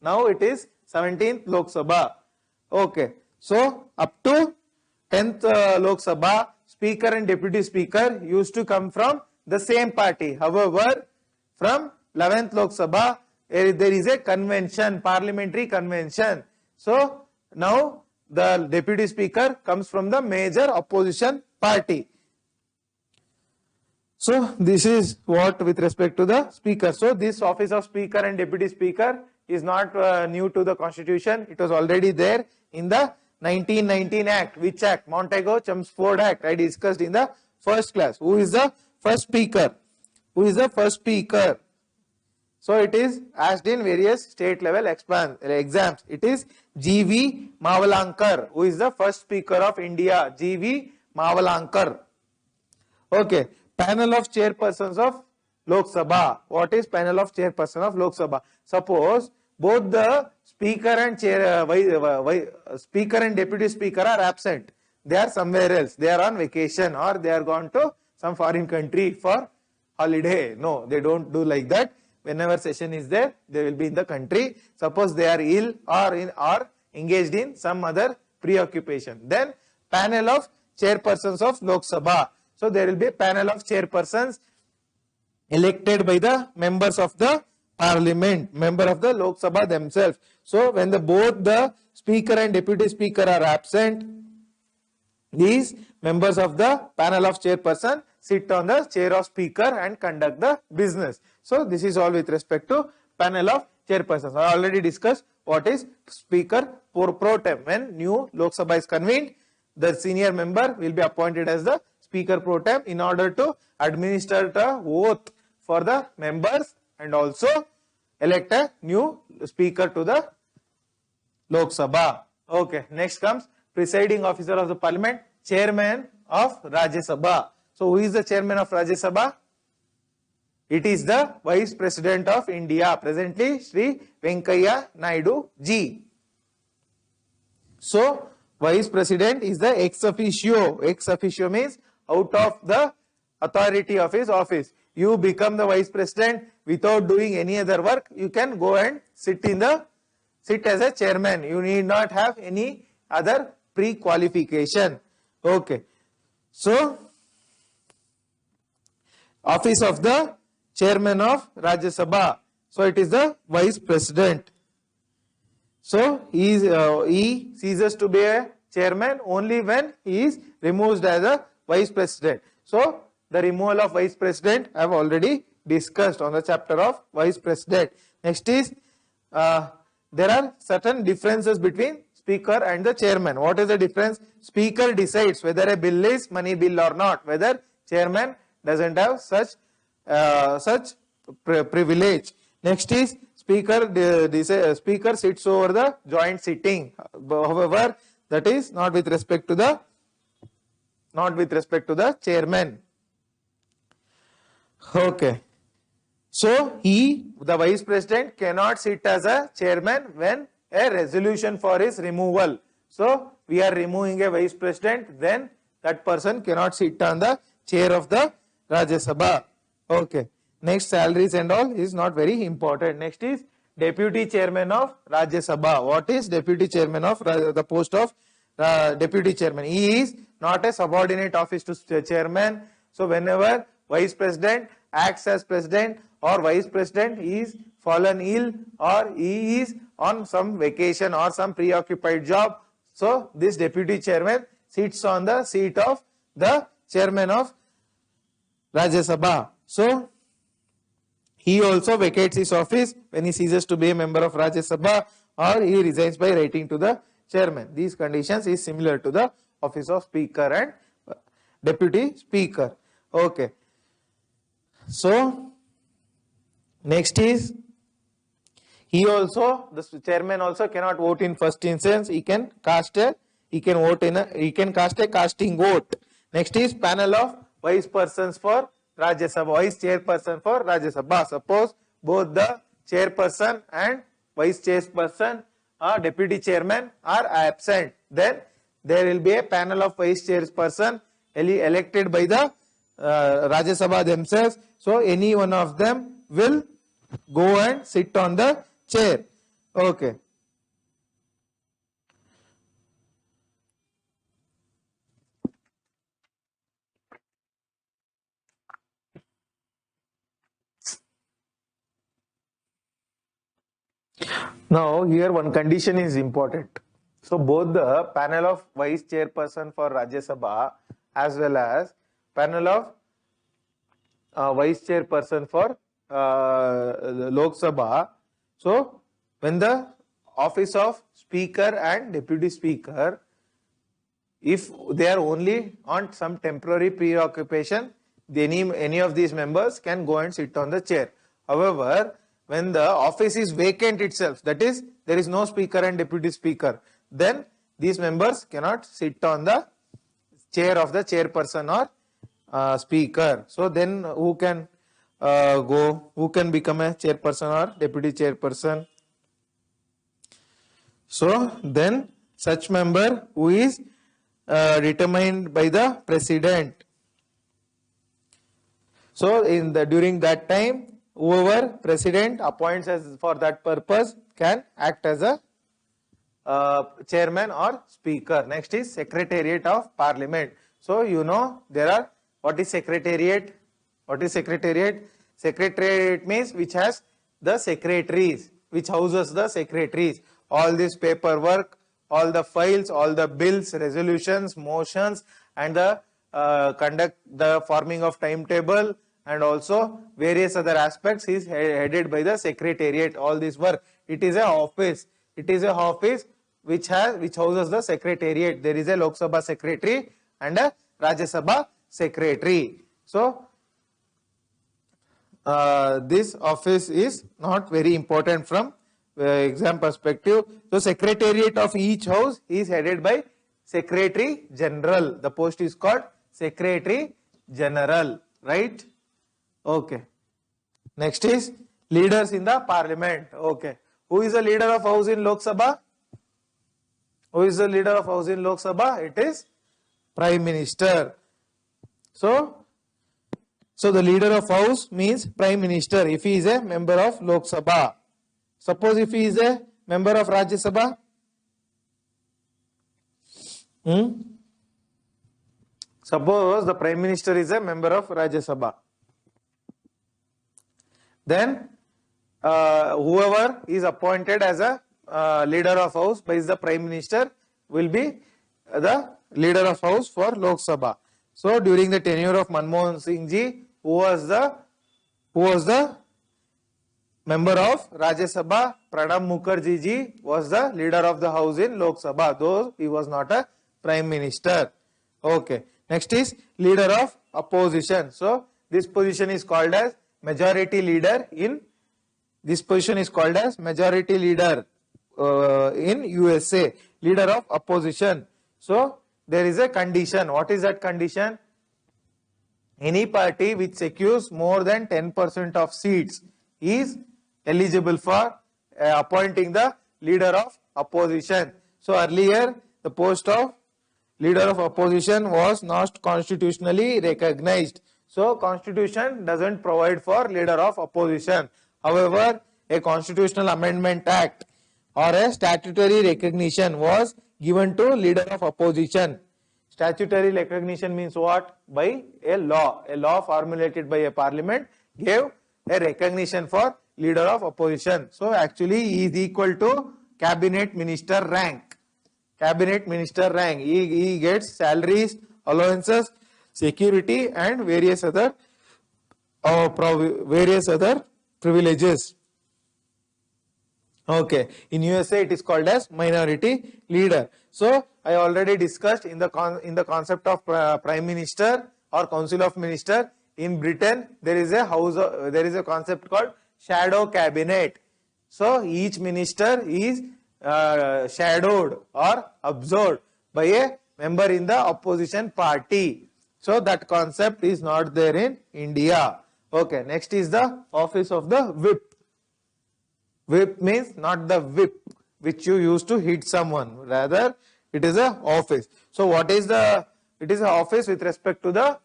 Now it is 17th Lok Sabha. Okay. So up to 10th Lok Sabha, speaker and deputy speaker used to come from the same party. However, from 11th Lok Sabha, there is a convention, parliamentary convention. So now the deputy speaker comes from the major opposition party. So this is what with respect to the speaker. So this office of speaker and deputy speaker is not new to the constitution. It was already there in the 1919 Act. Which Act? Montagu-Chelmsford Act. I discussed in the first class. Who is the first speaker? Who is the first speaker? So it is asked in various state level exams. It is G.V. Mavalankar. Who is the first speaker of India? G.V. Mavalankar. Okay. Panel of chairpersons of Lok Sabha. What is panel of chairperson of Lok Sabha? Suppose both the speaker and speaker and deputy speaker are absent. They are somewhere else. They are on vacation or they are gone to some foreign country for holiday. No, they don't do like that. Whenever session is there, they will be in the country. Suppose they are ill or engaged in some other preoccupation. Then panel of chairpersons of Lok Sabha. So there will be a panel of chairpersons elected by the members of the parliament, member of the Lok Sabha themselves. So when both the speaker and deputy speaker are absent, these members of the panel of chairperson sit on the chair of speaker and conduct the business. So this is all with respect to panel of chairpersons. I already discussed what is speaker pro tem. When new Lok Sabha is convened, the senior member will be appointed as the speaker pro tem in order to administer the oath for the members and also elect a new speaker to the Lok Sabha. Okay, next comes presiding officer of the parliament, chairman of Rajya Sabha. So who is the chairman of Rajya Sabha? It is the Vice President of India, presently Sri Venkaiah Naidu ji. So Vice President is the ex officio. Ex officio means out of the authority of his office. You become the Vice President without doing any other work. You can go and sit as a chairman. You need not have any other pre-qualification. Okay. So office of the chairman of Rajya Sabha. So it is the Vice President. So he ceases to be a chairman only when he is removed as a Vice President. So the removal of Vice President I have already discussed on the chapter of Vice President. Next is there are certain differences between Speaker and the Chairman. What is the difference? Speaker decides whether a bill is money bill or not. Whether Chairman doesn't have such privilege. Next is Speaker sits over the joint sitting. However, that is not with respect to the Chairman. Okay. So the Vice President cannot sit as a chairman when a resolution for his removal. So we are removing a Vice President, then that person cannot sit on the chair of the Rajya Sabha. Okay. Next, salaries and all is not very important. Next is Deputy Chairman of Rajya Sabha. What is Deputy Chairman of the post of Deputy Chairman? He is not a subordinate office to Chairman. So whenever Vice President acts as President or Vice President is fallen ill or he is on some vacation or some preoccupied job, so this Deputy Chairman sits on the seat of the Chairman of Rajya Sabha. So he also vacates his office when he ceases to be a member of Rajya Sabha or he resigns by writing to the Chairman. These conditions is similar to the office of Speaker and Deputy Speaker. Okay. So next is the Chairman also cannot vote in first instance. He can cast a casting vote. Next is panel of vice persons for Rajya Sabha, vice chairperson for Rajya Sabha. Suppose both the chairperson and vice chairperson or deputy chairman are absent, then there will be a panel of vice chairperson elected by the Rajya Sabha themselves. So any one of them will go and sit on the chair. Okay. Now here one condition is important. So both the panel of vice chairperson for Rajya Sabha as well as panel of vice chairperson for Lok Sabha. So when the office of speaker and deputy speaker, if they are only on some temporary preoccupation, any of these members can go and sit on the chair. However, when the office is vacant itself, that is, there is no speaker and deputy speaker, then these members cannot sit on the chair of the chairperson or speaker. So then who can who can become a chairperson or deputy chairperson? So then such member who is determined by the president. So during that time, whoever president appoints as for that purpose can act as a chairman or speaker. Next is Secretariat of Parliament. So you know there are, what is Secretariat? What is Secretariat? Secretariat means which has the secretaries, which houses the secretaries. All this paperwork, all the files, all the bills, resolutions, motions, and the the forming of timetable, and also various other aspects is headed by the Secretariat. All this work, it is a office. It is a office which houses the Secretariat. There is a Lok Sabha secretary and a Rajya Sabha secretary. So this office is not very important from exam perspective. So Secretariat of each house is headed by Secretary General. The post is called Secretary General, right? Okay. Next is leaders in the parliament. Okay. Who is the leader of house in Lok Sabha? Who is the leader of house in Lok Sabha? It is Prime Minister. So the leader of house means Prime Minister if he is a member of Lok Sabha. Suppose if he is a member of Rajya Sabha, suppose the Prime Minister is a member of Rajya Sabha, then whoever is appointed as a leader of house by the Prime Minister will be the leader of house for Lok Sabha. So during the tenure of Manmohan Singh ji, who was the member of Rajya Sabha? Pranab Mukherjee ji was the leader of the house in Lok Sabha, though he was not a Prime Minister. Okay. Next is leader of opposition. So this position is called as majority leader in USA, leader of opposition. So there is a condition. What is that condition? Any party which secures more than 10% of seats is eligible for appointing the leader of opposition. So earlier the post of leader of opposition was not constitutionally recognized. So constitution doesn't provide for leader of opposition. However, a constitutional amendment act or a statutory recognition was given to leader of opposition. Statutory recognition means what? By a law. A law formulated by a parliament gave a recognition for leader of opposition. So actually he is equal to cabinet minister rank. Cabinet minister rank. He gets salaries, allowances, security, and various other privileges. Okay. In USA it is called as minority leader. So I already discussed in the concept of Prime Minister or Council of Minister. In Britain there is a concept called shadow cabinet. So each minister is shadowed or absorbed by a member in the opposition party. So that concept is not there in India. Okay, next is the office of the whip. Whip means not the whip which you use to hit someone, rather it is a office. So what is the, it is an office with respect to the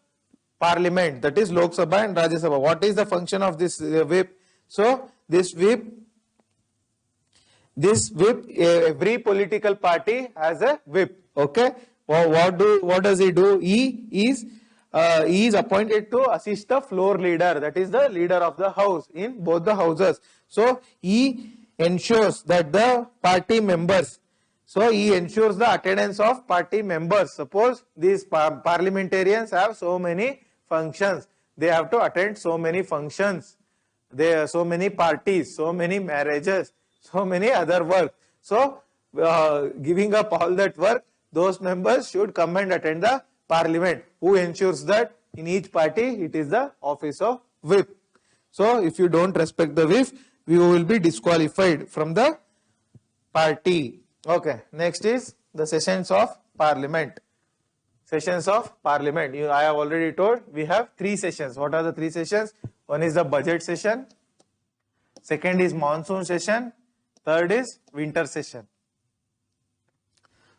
parliament, that is Lok Sabha and Rajya Sabha. What is the function of this whip? So this whip, every political party has a whip. Okay, well, what does he do? He is appointed to assist the floor leader, that is the leader of the house in both the houses. So he ensures that the party members, so he ensures the attendance of party members. Suppose these parliamentarians have so many functions, they have to attend so many functions, there are so many parties, so many marriages, so many other work. So giving up all that work, those members should come and attend the parliament. Who ensures that? In each party, it is the office of whip. So if you don't respect the whip, you will be disqualified from the party. Okay, next is the sessions of parliament. Sessions of parliament. I have already told we have 3 sessions. What are the 3 sessions? One is the budget session, second is monsoon session, third is winter session.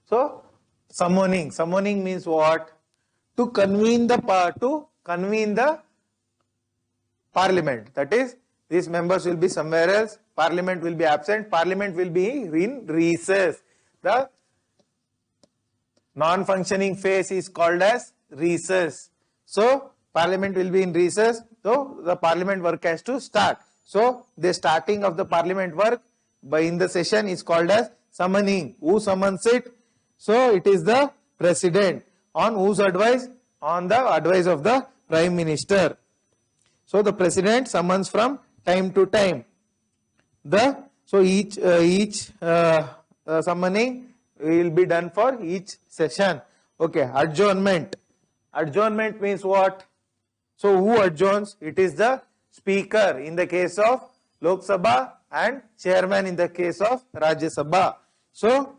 So summoning. Summoning means what? To convene the parliament. That is, these members will be somewhere else, parliament will be absent, parliament will be in recess. The non-functioning phase is called as recess. So parliament will be in recess, so the parliament work has to start. So the starting of the parliament work in the session is called as summoning. Who summons it? So it is the president. On whose advice? On the advice of the prime minister. So the president summons from time to time. So each summoning will be done for each session. Okay, adjournment. Adjournment means what? So who adjourns? It is the speaker in the case of Lok Sabha and chairman in the case of Rajya Sabha. So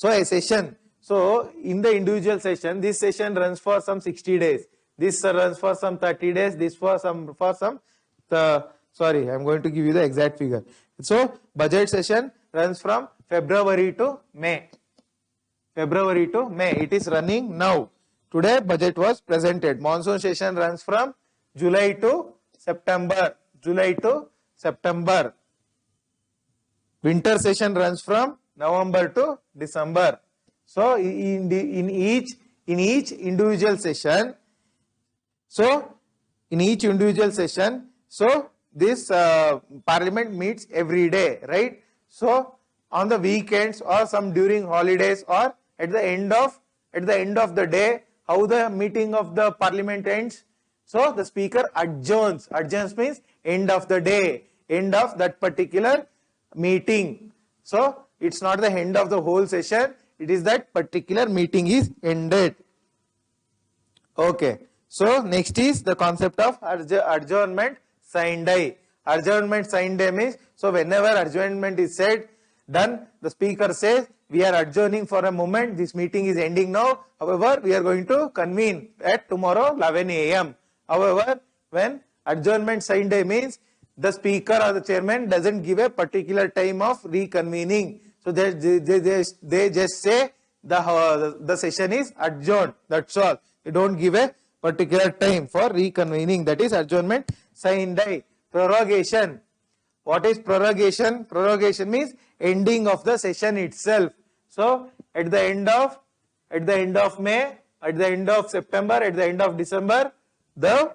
a session. So in the individual session, this session runs for some 60 days. This runs for some 30 days. This sorry, I am going to give you the exact figure. So budget session runs from February to May. February to May. It is running now. Today budget was presented. Monsoon session runs from July to September. July to September. Winter session runs from November to December. So in each individual session, so this parliament meets every day, right? So on the weekends or some during holidays or at the end of the day, how the meeting of the parliament ends? So the speaker adjourns. Adjourns means end of the day, end of that particular meeting. So it's not the end of the whole session. It is that particular meeting is ended. Okay. So next is the concept of adjournment sine die. Adjournment sine die means, so whenever adjournment is said, done, the speaker says, we are adjourning for a moment, this meeting is ending now, however, we are going to convene at tomorrow 11 a.m. However, when adjournment sine die means, the speaker or the chairman doesn't give a particular time of reconvening. So they just say the session is adjourned, that's all. They don't give a particular time for reconvening. That is adjournment sine die. Prorogation. What is prorogation? Prorogation means ending of the session itself. So at the end of May, at the end of September, at the end of December, the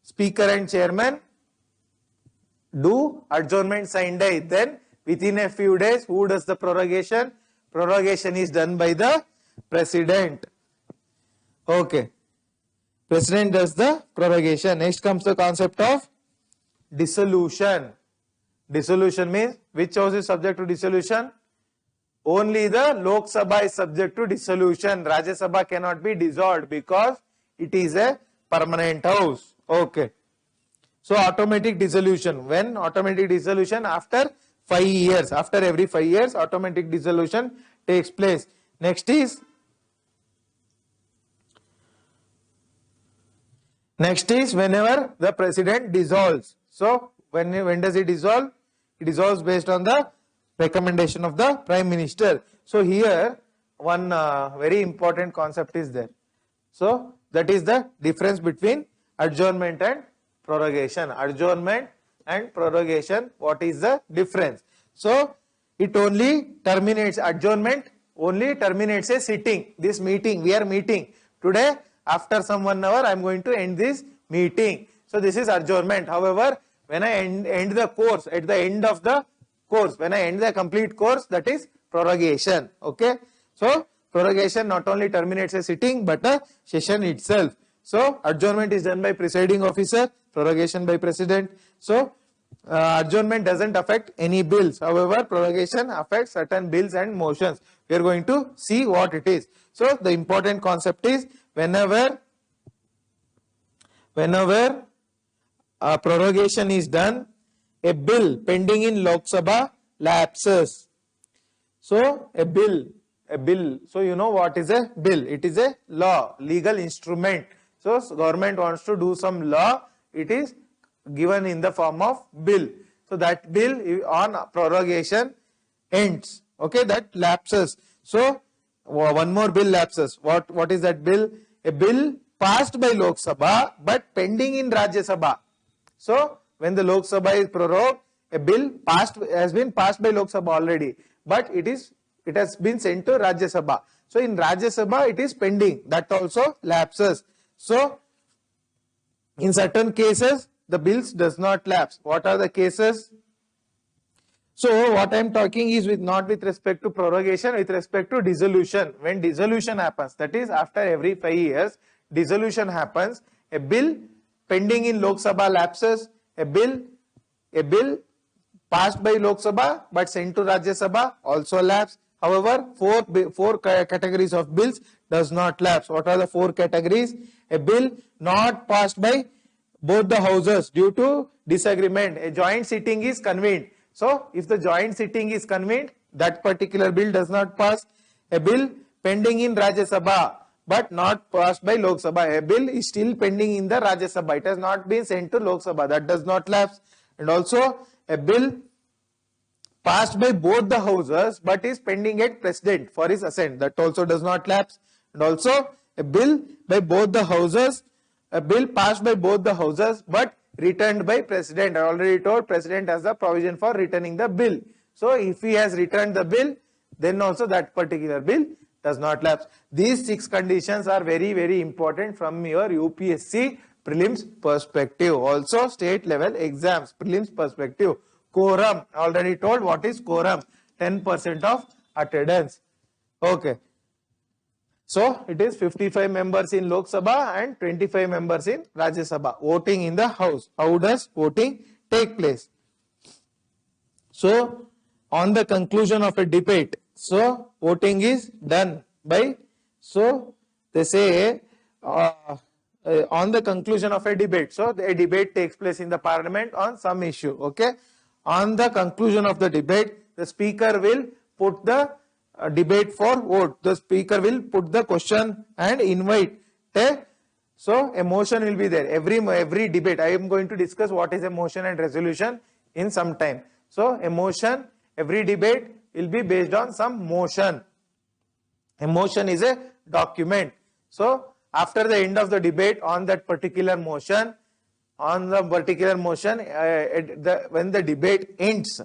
speaker and chairman do adjournment sine die. Then within a few days, who does the prorogation? Prorogation is done by the president. Okay. President does the prorogation. Next comes the concept of dissolution. Dissolution means, which house is subject to dissolution? Only the Lok Sabha is subject to dissolution. Rajya Sabha cannot be dissolved because it is a permanent house. Okay. So automatic dissolution. When automatic dissolution? After 5 years. After every 5 years, automatic dissolution takes place. Next is whenever the president dissolves. So when does it dissolve? It dissolves based on the recommendation of the prime minister. So here one very important concept is there. So that is the difference between adjournment and prorogation. Adjournment and prorogation, what is the difference? So it only terminates, adjournment only terminates a sitting. This meeting, we are meeting today. After some 1 hour, I am going to end this meeting. So this is adjournment. However, when I end the course, at the end of the course, when I end the complete course, that is prorogation. Okay. So prorogation not only terminates a sitting, but a session itself. So adjournment is done by presiding officer, prorogation by president. So adjournment doesn't affect any bills. However, prorogation affects certain bills and motions. We are going to see what it is. So the important concept is whenever prorogation is done, a bill pending in Lok Sabha lapses. So a bill. So you know what is a bill? It is a law, legal instrument. So government wants to do some law. It is given in the form of bill. So that bill on prorogation ends. Okay, that lapses. So one more bill lapses. What is that bill? A bill passed by Lok Sabha but pending in Rajya Sabha. So when the Lok Sabha is prorogued, a bill has been passed by Lok Sabha already, but it has been sent to Rajya Sabha. So in Rajya Sabha it is pending. That also lapses. So in certain cases the bills does not lapse. What are the cases? So what I am talking is not with respect to prorogation, with respect to dissolution. When dissolution happens, that is after every 5 years, dissolution happens, a bill pending in Lok Sabha lapses, a bill passed by Lok Sabha but sent to Rajya Sabha also lapse. However, four categories of bills does not lapse. What are the 4 categories? A bill not passed by both the houses due to disagreement. A joint sitting is convened. So if the joint sitting is convened, that particular bill does not pass. A bill pending in Rajya Sabha but not passed by Lok Sabha. A bill is still pending in the Rajya Sabha. It has not been sent to Lok Sabha. That does not lapse. And also a bill passed by both the houses but is pending at president for his assent. That also does not lapse. And also a bill by both the houses, a bill passed by both the houses but returned by president. I already told president has the provision for returning the bill. So if he has returned the bill, then also that particular bill does not lapse. These 6 conditions are very, very important from your UPSC prelims perspective. Also state level exams prelims perspective. Quorum, already told what is quorum. 10% of attendance. Okay. So it is 55 members in Lok Sabha and 25 members in Rajya Sabha. Voting in the house. How does voting take place? So on the conclusion of a debate, so voting is done by, so they say on the conclusion of a debate. So a debate takes place in the parliament on some issue. Okay. On the conclusion of the debate, the speaker will put the debate for vote. The speaker will put the question and invite. So a motion will be there. Every debate, I am going to discuss what is a motion and resolution in some time. So a motion, every debate will be based on some motion. A motion is a document. So after the end of the debate on that particular motion, when the debate ends,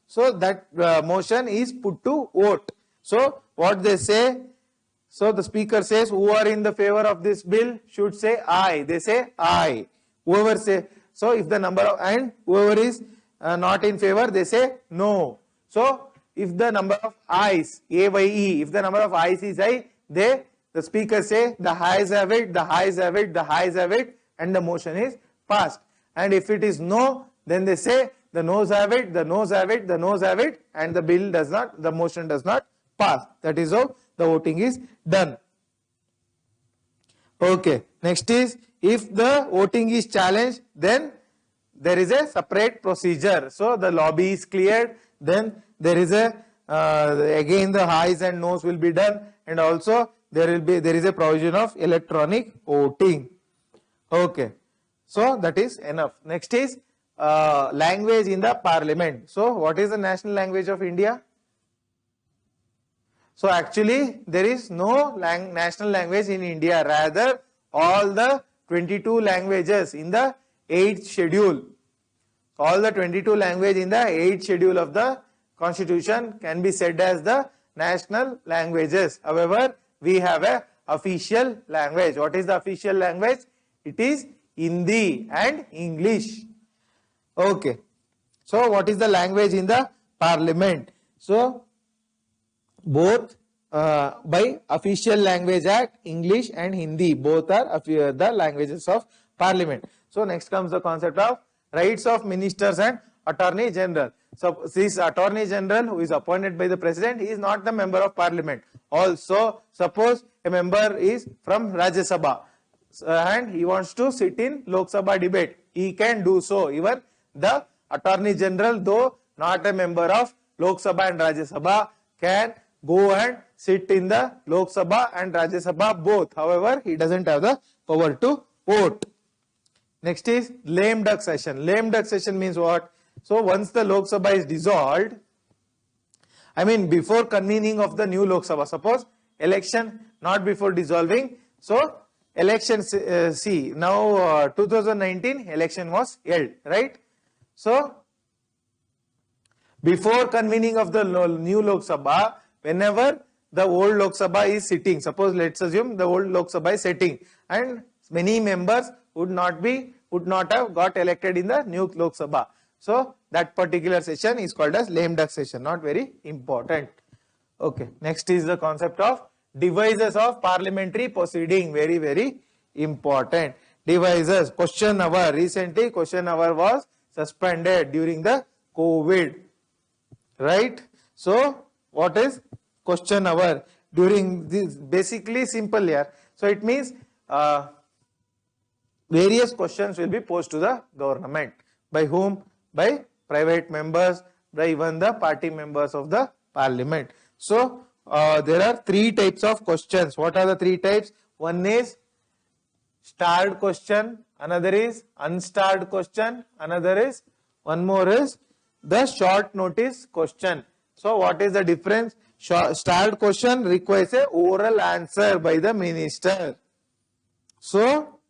so that motion is put to vote. So what they say, so the speaker says who are in the favor of this bill should say aye. They say aye. Whoever say, so if the number of, and whoever is not in favor, they say no. So if the number of ayes, A by E, if the number of ayes is aye, the speaker say the ayes have it, the ayes have it, the ayes have it, and the motion is passed. And if it is no, then they say the noes have it, the noes have it, the noes have it, and the bill does not, the motion does not pass. That is how the voting is done. Okay. Next is, if the voting is challenged, then there is a separate procedure. So the lobby is cleared, then there is a again the ayes and noes will be done, and also there is a provision of electronic voting. Okay. So that is enough. Next is language in the parliament. So what is the national language of India? So actually there is no national language in India. Rather, all the 22 languages in the 8th schedule, all the 22 language in the 8th schedule of the constitution can be said as the national languages. However, we have a official language. What is the official language? It is Hindi and English. Okay. So what is the language in the parliament? So both by Official Language Act, English and Hindi. Both are the languages of Parliament. So next comes the concept of rights of ministers and Attorney General. So this Attorney General who is appointed by the President, he is not the member of Parliament. Also, suppose a member is from Rajya Sabha and he wants to sit in Lok Sabha debate, he can do so. Even the Attorney General, though not a member of Lok Sabha and Rajya Sabha, can go and sit in the Lok Sabha and Rajya Sabha both. However, he doesn't have the power to vote. Next is lame duck session. Lame duck session means what? So once the Lok Sabha is dissolved, I mean before convening of the new Lok Sabha, suppose election not before dissolving, so election, see now 2019 election was held, right? So before convening of the new Lok Sabha, whenever the old Lok Sabha is sitting, suppose let's assume the old Lok Sabha is sitting and many members would not have got elected in the new Lok Sabha. So that particular session is called as lame duck session, not very important. Okay, next is the concept of devices of parliamentary proceeding, very, very important. Devices, question hour, recently question hour was suspended during the COVID, right? So what is question hour during this? Basically simple here. So it means various questions will be posed to the government. By whom? By private members, by even the party members of the Parliament. So there are three types of questions. What are the three types? One is starred question, another is unstarred question, another is, one more is the short notice question. So what is the difference? Starred question requires a oral answer by the minister. So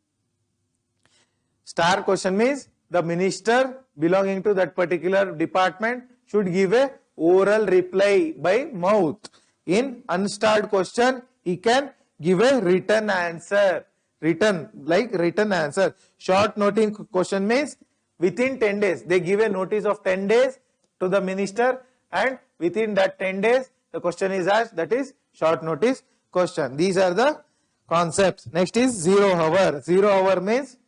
star question means the minister belonging to that particular department should give a oral reply by mouth. In unstarred question, he can give a written answer. Written answer. Short notice question means within 10 days, they give a notice of 10 days to the minister and within that 10 days, the question is asked, that is short notice question. These are the concepts. Next is 0 hour. 0 hour means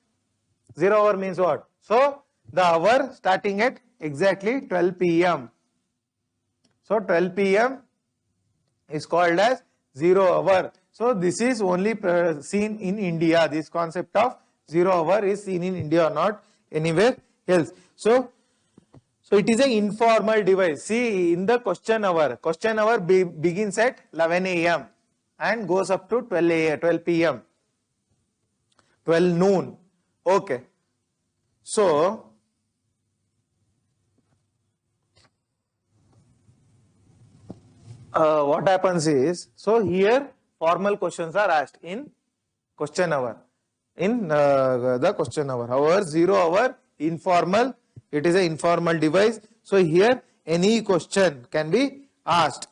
what? So the hour starting at exactly 12 p.m. So 12 p.m. is called as 0 hour. So this is only seen in India. This concept of 0 hour is seen in India, not anywhere else. So it is an informal device. See, in the question hour begins at 11 a.m. and goes up to 12 p.m. 12 noon. Okay. So what happens is, so here formal questions are asked in question hour, in the question hour. However, 0 hour informal, it is an informal device. So here any question can be asked.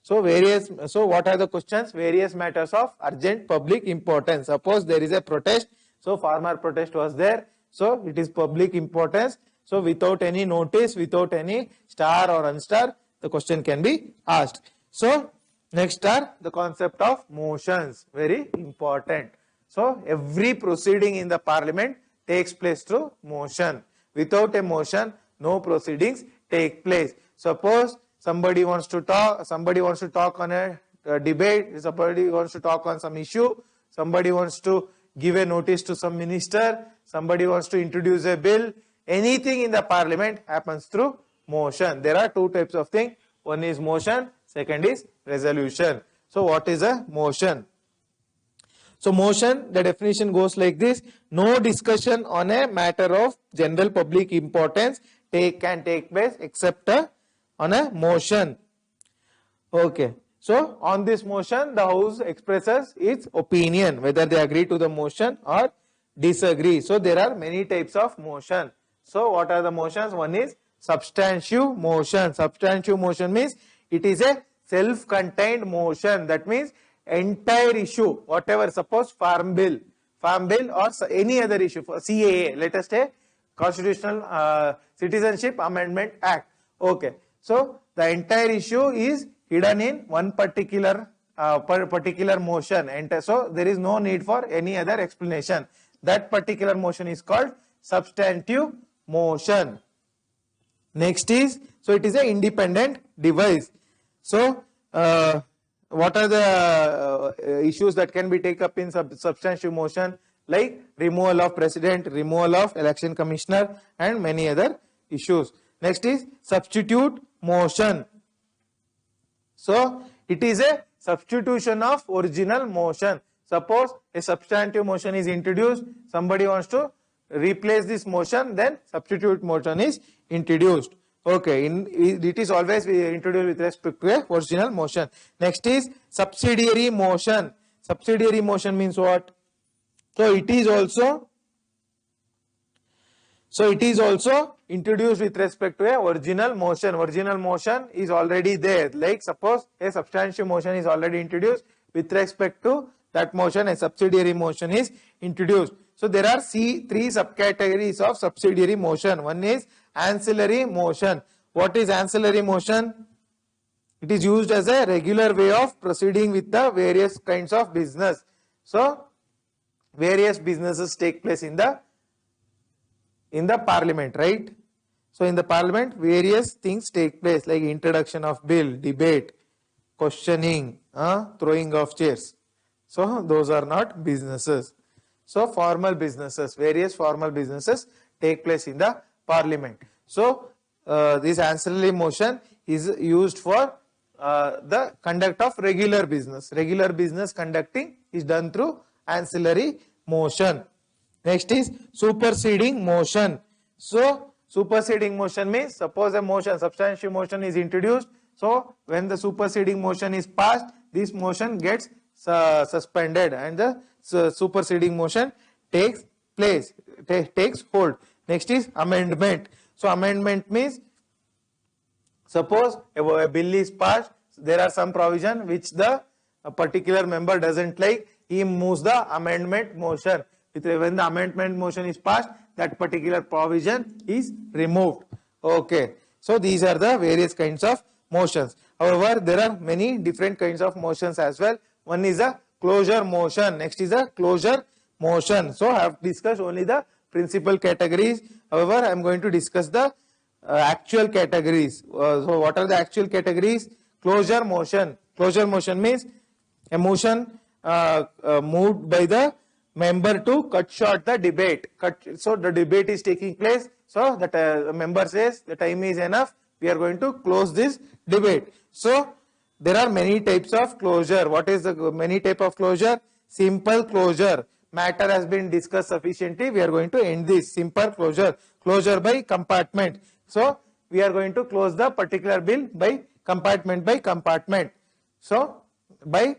So what are the questions? Various matters of urgent public importance. Suppose there is a protest. So farmer protest was there. So it is public importance. So without any notice, without any star or unstar, the question can be asked. So next are the concept of motions, very important. So every proceeding in the Parliament takes place through motion. Without a motion, no proceedings take place. Suppose somebody wants to talk on a debate, somebody wants to talk on some issue, somebody wants to give a notice to some minister, somebody wants to introduce a bill, anything in the Parliament happens through motion. There are two types of things. One is motion, second is resolution. So what is a motion? So motion, the definition goes like this: no discussion on a matter of general public importance can take place except on a motion. Okay. So on this motion, the House expresses its opinion, whether they agree to the motion or disagree. So there are many types of motion. So what are the motions? One is substantive motion. Substantive motion means it is a self-contained motion. That means entire issue, whatever, suppose farm bill or any other issue, for CAA, let us say Constitutional Citizenship Amendment Act. Okay. So the entire issue is hidden in one particular particular motion, and so there is no need for any other explanation. That particular motion is called substantive motion. Next is, so it is an independent device. So what are the issues that can be taken up in substantive motion, like removal of president, removal of election commissioner, and many other issues. Next is substitute motion. So it is a substitution of original motion. Suppose a substantive motion is introduced, somebody wants to replace this motion, then substitute motion is introduced. Okay, it is always introduced with respect to a original motion. Next is subsidiary motion. Subsidiary motion means what? So it is also introduced with respect to a original motion. Original motion is already there. Like suppose a substantive motion is already introduced, with respect to that motion a subsidiary motion is introduced. So there are three subcategories of subsidiary motion. One is ancillary motion. What is ancillary motion? It is used as a regular way of proceeding with the various kinds of business. So various businesses take place in the parliament, right? So in the parliament various things take place, like introduction of bill, debate, questioning, throwing of chairs. So those are not businesses. So formal businesses, various formal businesses take place in the parliament. So this ancillary motion is used for the conduct of regular business. Regular business conducting is done through ancillary motion. Next is superseding motion. So superseding motion means, suppose a motion, substantive motion is introduced. So when the superseding motion is passed, this motion gets suspended and the superseding motion takes place, takes hold. Next is amendment. So amendment means, suppose a bill is passed, there are some provision which the particular member doesn't like, he moves the amendment motion. When the amendment motion is passed, that particular provision is removed. Okay, so these are the various kinds of motions. However, there are many different kinds of motions as well. One is a closure motion. Next is a closure motion. So I have discussed only the principal categories. However, I am going to discuss the actual categories. So what are the actual categories? Closure motion. Closure motion means a motion moved by the member to cut short the debate. So the debate is taking place. So the member says the time is enough. We are going to close this debate. So there are many types of closure. What is the many type of closure? Simple closure. Matter has been discussed sufficiently. We are going to end this. Simple closure. Closure by compartment. So we are going to close the particular bill by compartment by compartment. So by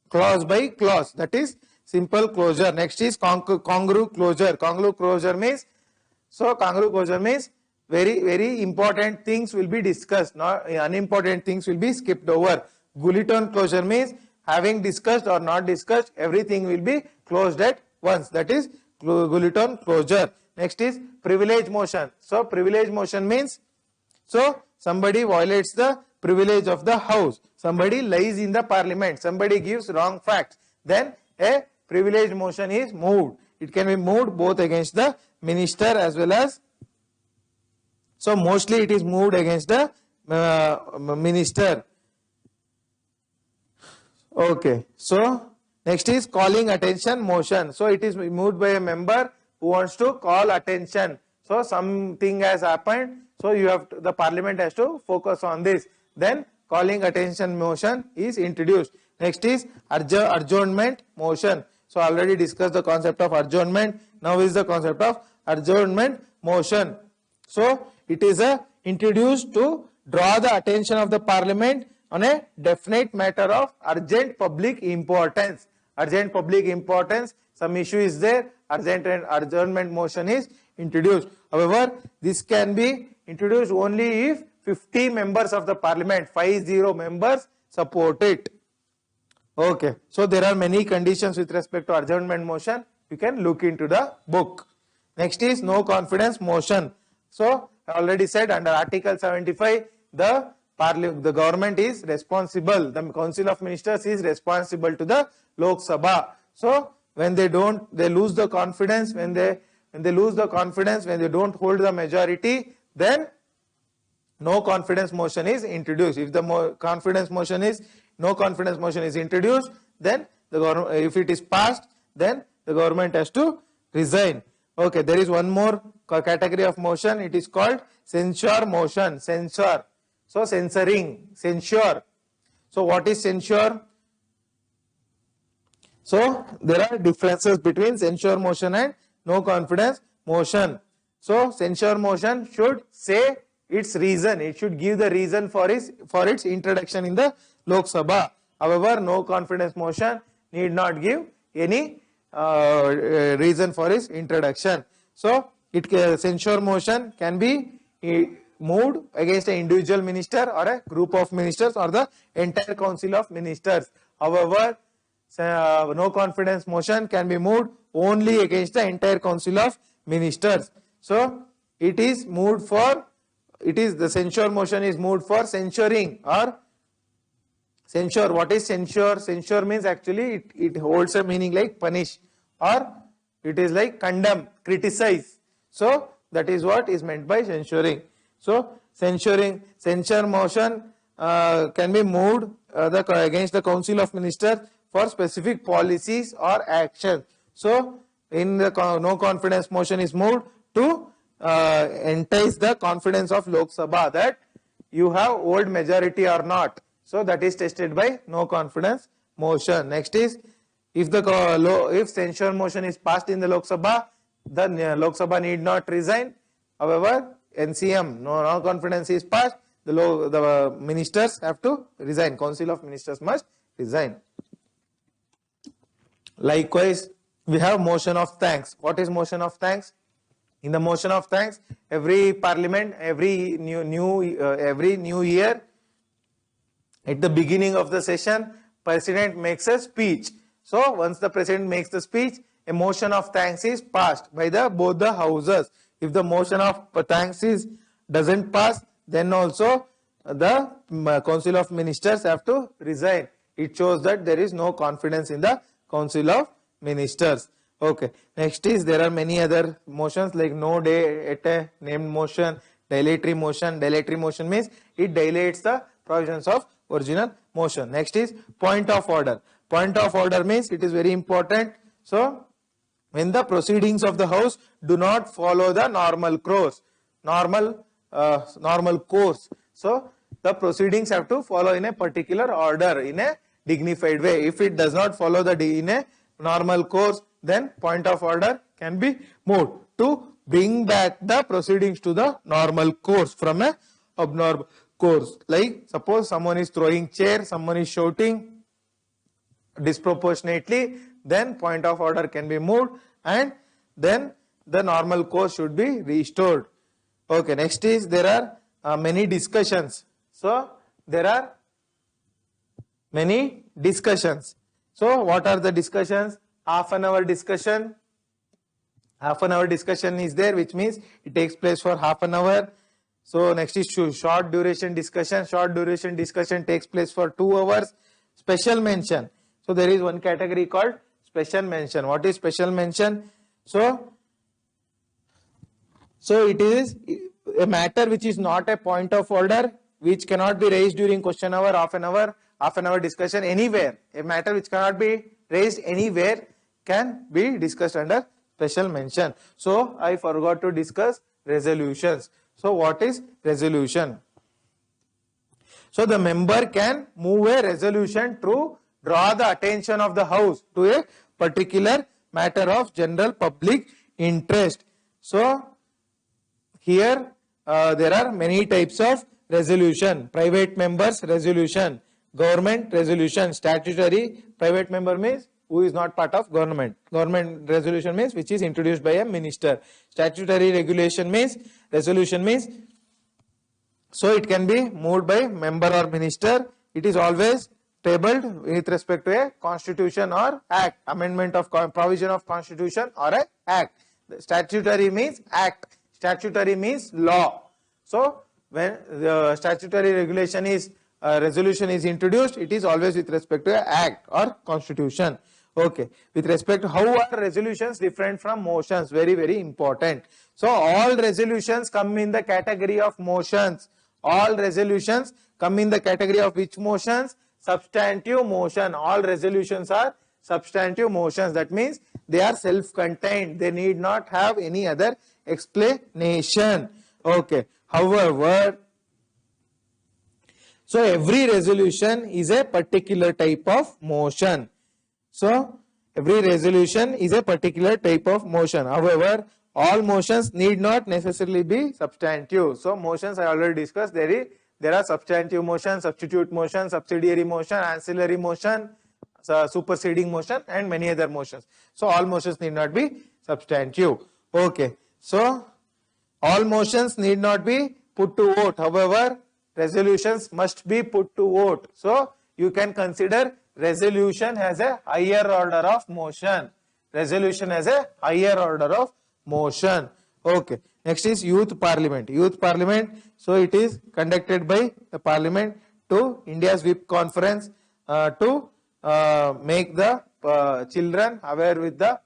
clause by clause. That is simple closure. Next is congruent closure. Congruent closure means, so congruent closure means very important things will be discussed, not unimportant things will be skipped over. Bulletin closure means having discussed or not discussed, everything will be closed at once. That is bulletin closure. Next is privilege motion. So privilege motion means, so somebody violates the privilege of the house, somebody lies in the parliament, somebody gives wrong facts, then a privilege motion is moved. It can be moved both against the minister as well as, so mostly it is moved against the minister. Okay, so next is calling attention motion. So it is moved by a member who wants to call attention. So something has happened, so you have to, the parliament has to focus on this. Then calling attention motion is introduced. Next is adjournment motion. So already discussed the concept of adjournment. Now is the concept of adjournment motion. So it is introduced to draw the attention of the parliament on a definite matter of urgent public importance. Urgent public importance, some issue is there, adjournment motion is introduced. However, this can be introduced only if 50 members of the parliament, 50 members support it. Okay, so there are many conditions with respect to adjournment motion. You can look into the book. Next is no confidence motion. So I already said under Article 75, the the government is responsible, the Council of Ministers is responsible to the Lok Sabha. So when they lose the confidence, when they lose the confidence, when they don't hold the majority, then no confidence motion is introduced. If the no confidence motion is introduced, then the government, if it is passed, then the government has to resign. Okay, there is one more category of motion. It is called censure motion. Censure. So censoring, censure. So what is censure? So there are differences between censure motion and no confidence motion. So censure motion should say its reason. It should give the reason for its introduction in the Lok Sabha. However, no confidence motion need not give any reason for its introduction. So censure motion can be moved against an individual minister or a group of ministers or the entire council of ministers. However, no confidence motion can be moved only against the entire council of ministers. So it is moved for, the censure motion is moved for censuring or censure. What is censure? Censure means actually it holds a meaning like punish, or it is like condemn, criticize. So that is what is meant by censuring. So censure motion can be moved against the council of ministers for specific policies or actions. So in the no confidence motion is moved to entice the confidence of Lok Sabha that you have old majority or not. So that is tested by no confidence motion. Next is, if censure motion is passed in the Lok Sabha, the Lok Sabha need not resign. However, NCM, no confidence is passed, the ministers have to resign. Council of Ministers must resign. Likewise, we have motion of thanks. What is motion of thanks? In the motion of thanks, every parliament, every new year, at the beginning of the session, president makes a speech. So once the president makes the speech, a motion of thanks is passed by both the houses. If the motion of thanks doesn't pass, then also the council of ministers have to resign. It shows that there is no confidence in the council of ministers. Okay. Next is, there are many other motions like no day at a named motion, dilatory motion. Dilatory motion means it dilates the provisions of original motion. Next is point of order. Point of order means it is very important. So when the proceedings of the house do not follow the normal course, so the proceedings have to follow in a particular order, in a dignified way. If it does not follow in a normal course, then point of order can be moved to bring back the proceedings to the normal course from a abnormal course. Like suppose someone is throwing chair, someone is shouting disproportionately, then point of order can be moved and then the normal course should be restored. Okay, next is, there are many discussions. So there are many discussions. So what are the discussions? Half an hour discussion. Half an hour discussion is there, which means it takes place for half an hour. So next is short duration discussion. Short duration discussion takes place for 2 hours. Special mention. So there is one category called special mention. What is special mention? So it is a matter which is not a point of order, which cannot be raised during question hour, half an hour discussion, anywhere. A matter which cannot be raised anywhere can be discussed under special mention. So I forgot to discuss resolutions. So what is resolution? So the member can move a resolution to draw the attention of the house to a particular matter of general public interest. So here there are many types of resolution. Private members resolution, government resolution, statutory. Private member means who is not part of government. Government resolution means which is introduced by a minister. Statutory resolution means so it can be moved by member or minister. It is always tabled with respect to a constitution or act, amendment of provision of constitution or a act. Statutory means act. Statutory means law. So when the statutory regulation is resolution is introduced, it is always with respect to an act or constitution. Okay, with respect to how are resolutions different from motions, very, very important. So all resolutions come in the category of motions. All resolutions come in the category of which motions? Substantive motion. All resolutions are substantive motions. That means they are self-contained. They need not have any other explanation. Okay. However, so every resolution is a particular type of motion. So every resolution is a particular type of motion. However, all motions need not necessarily be substantive. So motions I already discussed. There are substantive motion, substitute motion, subsidiary motion, ancillary motion, superseding motion, and many other motions. So all motions need not be substantive. Okay. So all motions need not be put to vote. However, resolutions must be put to vote. So you can consider resolution has a higher order of motion. Resolution has a higher order of motion. Okay. Next is youth parliament. Youth parliament. So it is conducted by the parliament to India's whip conference to make the children aware with the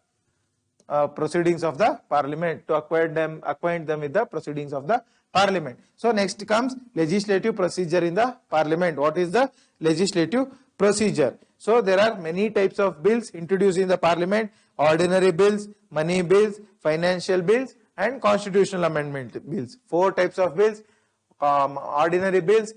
proceedings of the parliament, to acquaint them with the proceedings of the parliament. So next comes legislative procedure in the parliament. What is the legislative procedure? So there are many types of bills introduced in the parliament: ordinary bills, money bills, financial bills, and constitutional amendment bills. 4 types of bills: ordinary bills,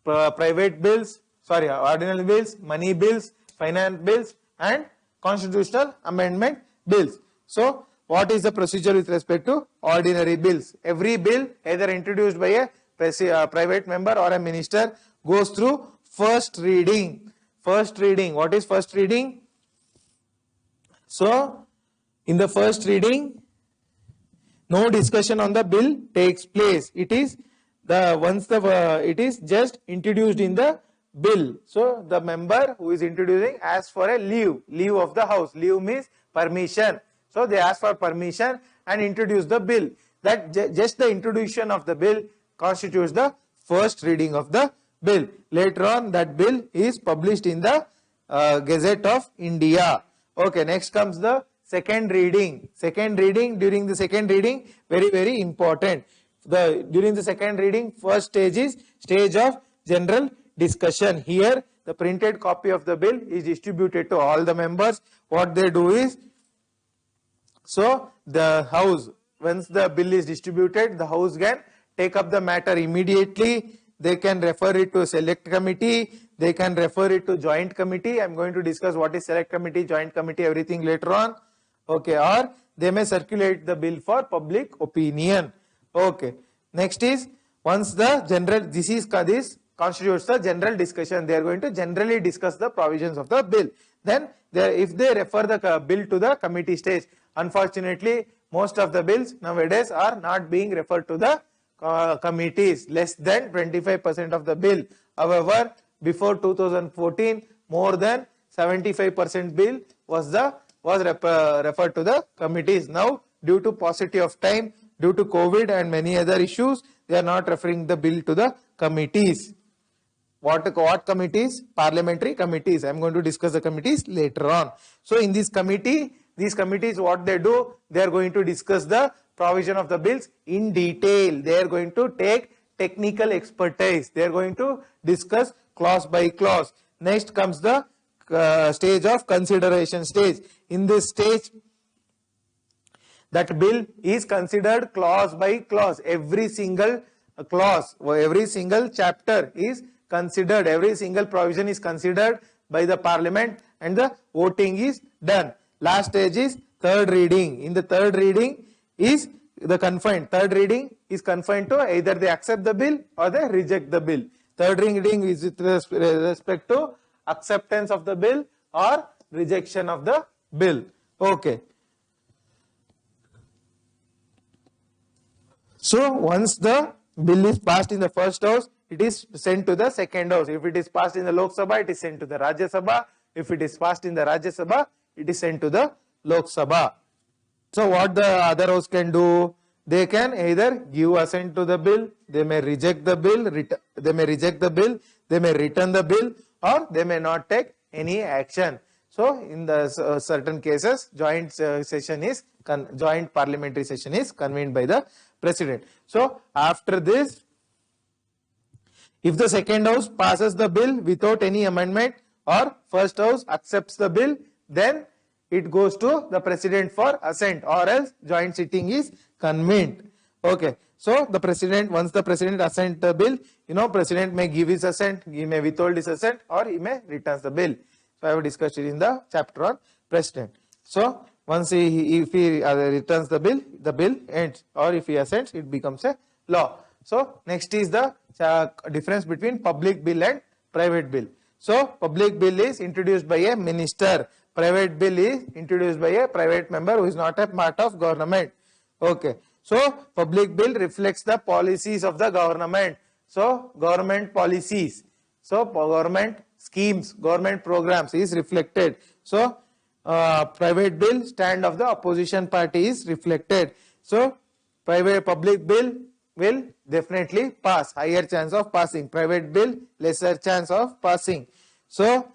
private bills, ordinary bills, money bills, finance bills, and constitutional amendment bills. So what is the procedure with respect to ordinary bills? Every bill either introduced by a private member or a minister goes through first reading. First reading. What is first reading? So in the first reading, no discussion on the bill takes place. It is it is just introduced in the bill. So the member who is introducing asks for a leave of the house. Leave means permission. So they ask for permission and introduce the bill. That just the introduction of the bill constitutes the first reading of the bill. Later on, that bill is published in the Gazette of India. Okay, next comes the second reading. Second reading. During the second reading, very, very important. During the second reading, first stage is stage of general discussion. Here, the printed copy of the bill is distributed to all the members. What they do is, so the house, once the bill is distributed, the house can take up the matter immediately. They can refer it to a select committee. They can refer it to joint committee. I am going to discuss what is select committee, joint committee, everything later on. Okay, or they may circulate the bill for public opinion. Okay, next is, once the general, this constitutes the general discussion. They are going to generally discuss the provisions of the bill. Then if they refer the bill to the committee stage, unfortunately most of the bills nowadays are not being referred to the committees, less than 25% of the bill. However, before 2014, more than 75% bill was referred to the committees. Now, due to paucity of time, due to COVID and many other issues, they are not referring the bill to the committees. What committees? Parliamentary committees. I am going to discuss the committees later on. So in these committees, what they do, they are going to discuss the provision of the bills in detail. They are going to take technical expertise. They are going to discuss clause by clause. Next comes the stage of consideration stage. In this stage, that bill is considered clause by clause. Every single clause, every single chapter is considered, every single provision is considered by the parliament, and the voting is done. Last stage is third reading. In the third reading is third reading is confined to either they accept the bill or they reject the bill. Third reading is with respect to acceptance of the bill or rejection of the bill. Okay. So once the bill is passed in the first house, it is sent to the second house. If it is passed in the Lok Sabha, it is sent to the Rajya Sabha. If it is passed in the Rajya Sabha, it is sent to the Lok Sabha. So what the other house can do? they can either give assent to the bill, they may reject the bill, they may return the bill, or they may not take any action. So in the certain cases, joint parliamentary session is convened by the president. So after this, if the second house passes the bill without any amendment or first house accepts the bill, then it goes to the president for assent, or else joint sitting is convened. Okay. So the president, once the president assent the bill, president may give his assent, he may withhold his assent, or he may return the bill. So I have discussed it in the chapter on president. So once if he returns the bill ends, or if he assents, it becomes a law. So next is the difference between public bill and private bill. So public bill is introduced by a minister. Private bill is introduced by a private member who is not a part of government. Okay. So public bill reflects the policies of the government. So government policies. So government schemes, government programs is reflected. So private bill, stand of the opposition party is reflected. So public bill will definitely pass, higher chance of passing. Private bill, lesser chance of passing. So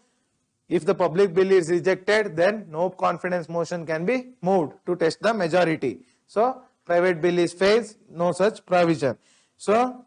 if the public bill is rejected, then no confidence motion can be moved to test the majority. So private bill is fails, no such provision. So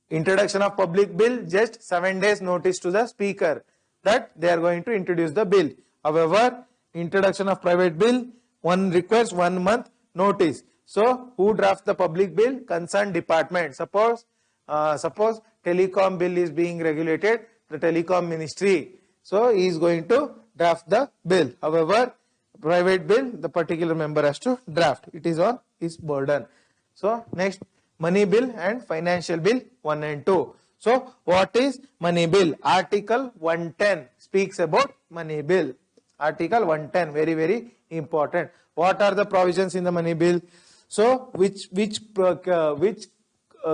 introduction of public bill, just 7 days notice to the speaker that they are going to introduce the bill. However, introduction of private bill, one requires 1 month notice. So who drafts the public bill? Concerned department. Suppose telecom bill is being regulated, the telecom ministry. So he is going to draft the bill. However, private bill, the particular member has to draft. It is on his burden. So next, money bill and financial bill 1 and 2. So what is money bill? Article 110 speaks about money bill. Article 110, very, very important. What are the provisions in the money bill? So which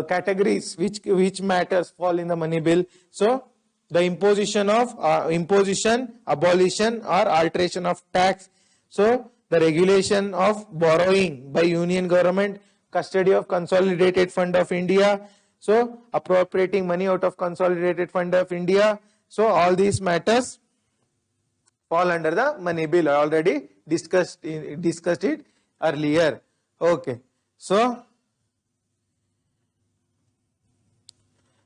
categories, which matters fall in the money bill? So the imposition, abolition or alteration of tax. So the regulation of borrowing by union government, custody of consolidated fund of India. So appropriating money out of consolidated fund of India. So all these matters fall under the money bill. I already discussed it earlier. Okay. So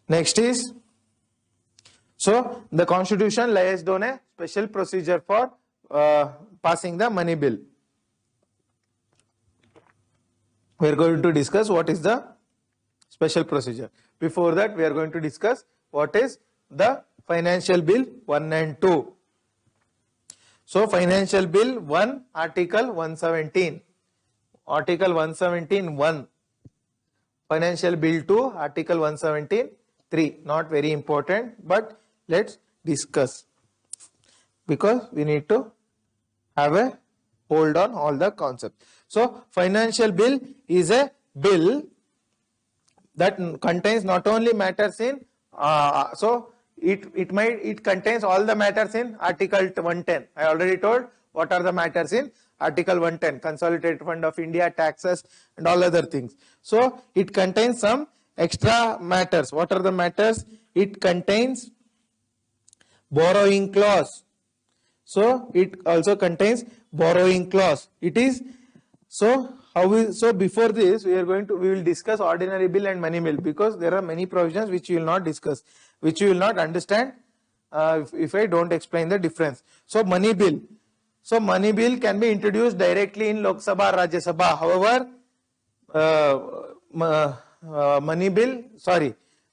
next is, so the constitution lays down a special procedure for passing the money bill. We are going to discuss what is the special procedure. Before that, we are going to discuss what is the financial bill 1 and 2. So financial bill 1, article 117. Article 117 1. Financial bill 2, article 117 3. Not very important, but let's discuss, because we need to have a hold on all the concepts. So financial bill is a bill that contains not only matters in it contains all the matters in article 110. I already told what are the matters in article 110, consolidated fund of India, taxes and all other things. So it contains some extra matters. What are the matters? It contains borrowing clause. So it also contains borrowing clause. It is so before this we will discuss ordinary bill and money bill, because there are many provisions which you will not discuss, which you will not understand if I don't explain the difference. So money bill. So money bill can be introduced directly in Lok Sabha or Rajya Sabha. However,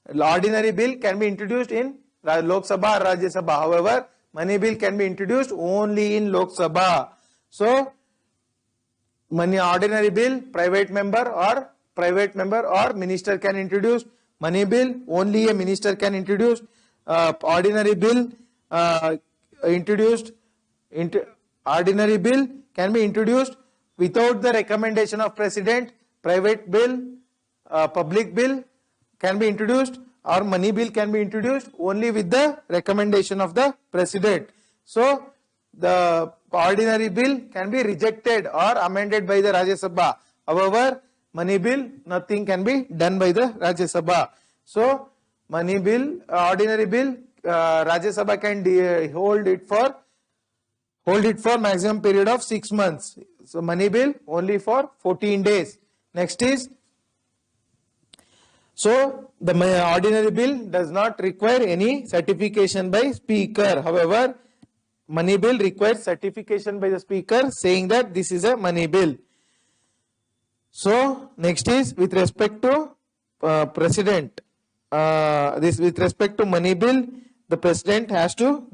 ordinary bill can be introduced in Lok Sabha or Rajya Sabha. However, money bill can be introduced only in Lok Sabha. So ordinary bill, private member or minister can introduce. Money bill, only a minister can introduce. Ordinary bill ordinary bill can be introduced without the recommendation of president. Private bill, public bill can be introduced, or money bill can be introduced only with the recommendation of the president. So the ordinary bill can be rejected or amended by the Rajya Sabha. However, money bill, nothing can be done by the Rajya Sabha. So money bill, ordinary bill, Rajya Sabha can hold it for maximum period of 6 months. So money bill only for 14 days. Next is, so the ordinary bill does not require any certification by speaker. However, money bill requires certification by the speaker saying that this is a money bill. So next is with respect to president. This with respect to money bill, the president has to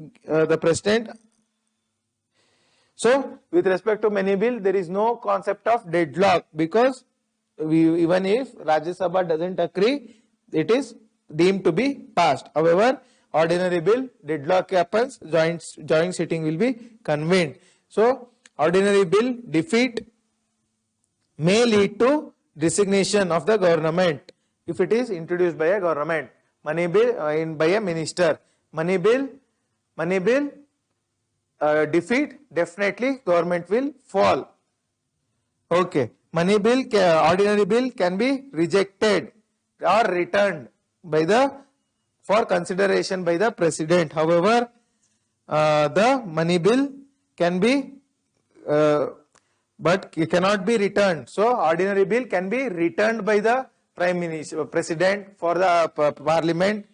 So with respect to money bill, there is no concept of deadlock, because even if Rajya Sabha doesn't agree, it is deemed to be passed. However, ordinary bill, deadlock happens, joint sitting will be convened. So ordinary bill defeat may lead to resignation of the government if it is introduced by a government. Money bill by a minister. Money bill defeat, definitely government will fall. Okay. Money bill, ordinary bill can be rejected or returned by for consideration by the president. However, the money bill can be, but it cannot be returned. So ordinary bill can be returned by the prime minister, president for the parliament,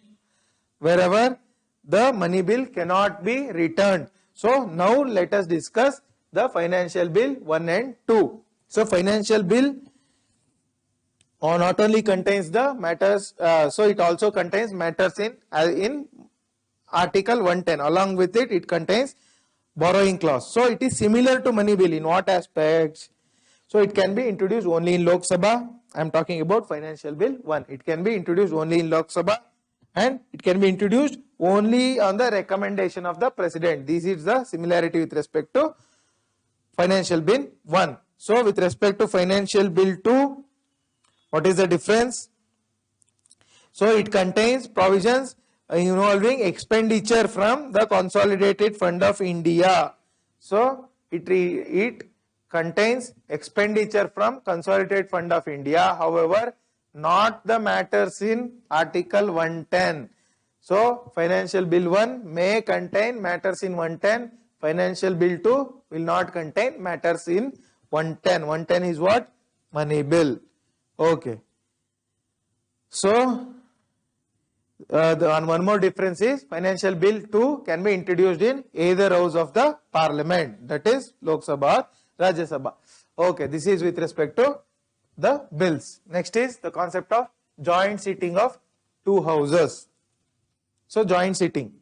wherever the money bill cannot be returned. So now let us discuss the financial bill 1 and 2. So financial bill not only contains the matters, so it also contains matters in Article 110. Along with it, it contains borrowing clause. So it is similar to money bill in what aspects? So it can be introduced only in Lok Sabha. I am talking about financial bill 1. It can be introduced only in Lok Sabha, and it can be introduced only on the recommendation of the president. This is the similarity with respect to financial bill 1. So with respect to financial bill 2, what is the difference? So it contains provisions involving expenditure from the Consolidated Fund of India. So it contains expenditure from Consolidated Fund of India. However, not the matters in Article 110. So financial bill 1 may contain matters in 110. Financial bill 2 will not contain matters in 110. 110 is what? Money bill. Okay. So one more difference is financial bill 2 can be introduced in either house of the parliament, that is Lok Sabha or Rajya Sabha. Okay, this is with respect to the bills. Next is the concept of joint sitting of two houses. So joint sitting.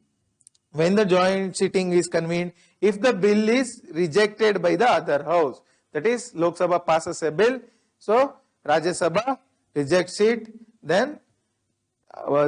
When the joint sitting is convened, if the bill is rejected by the other house, that is Lok Sabha passes a bill, so Rajya Sabha rejects it, then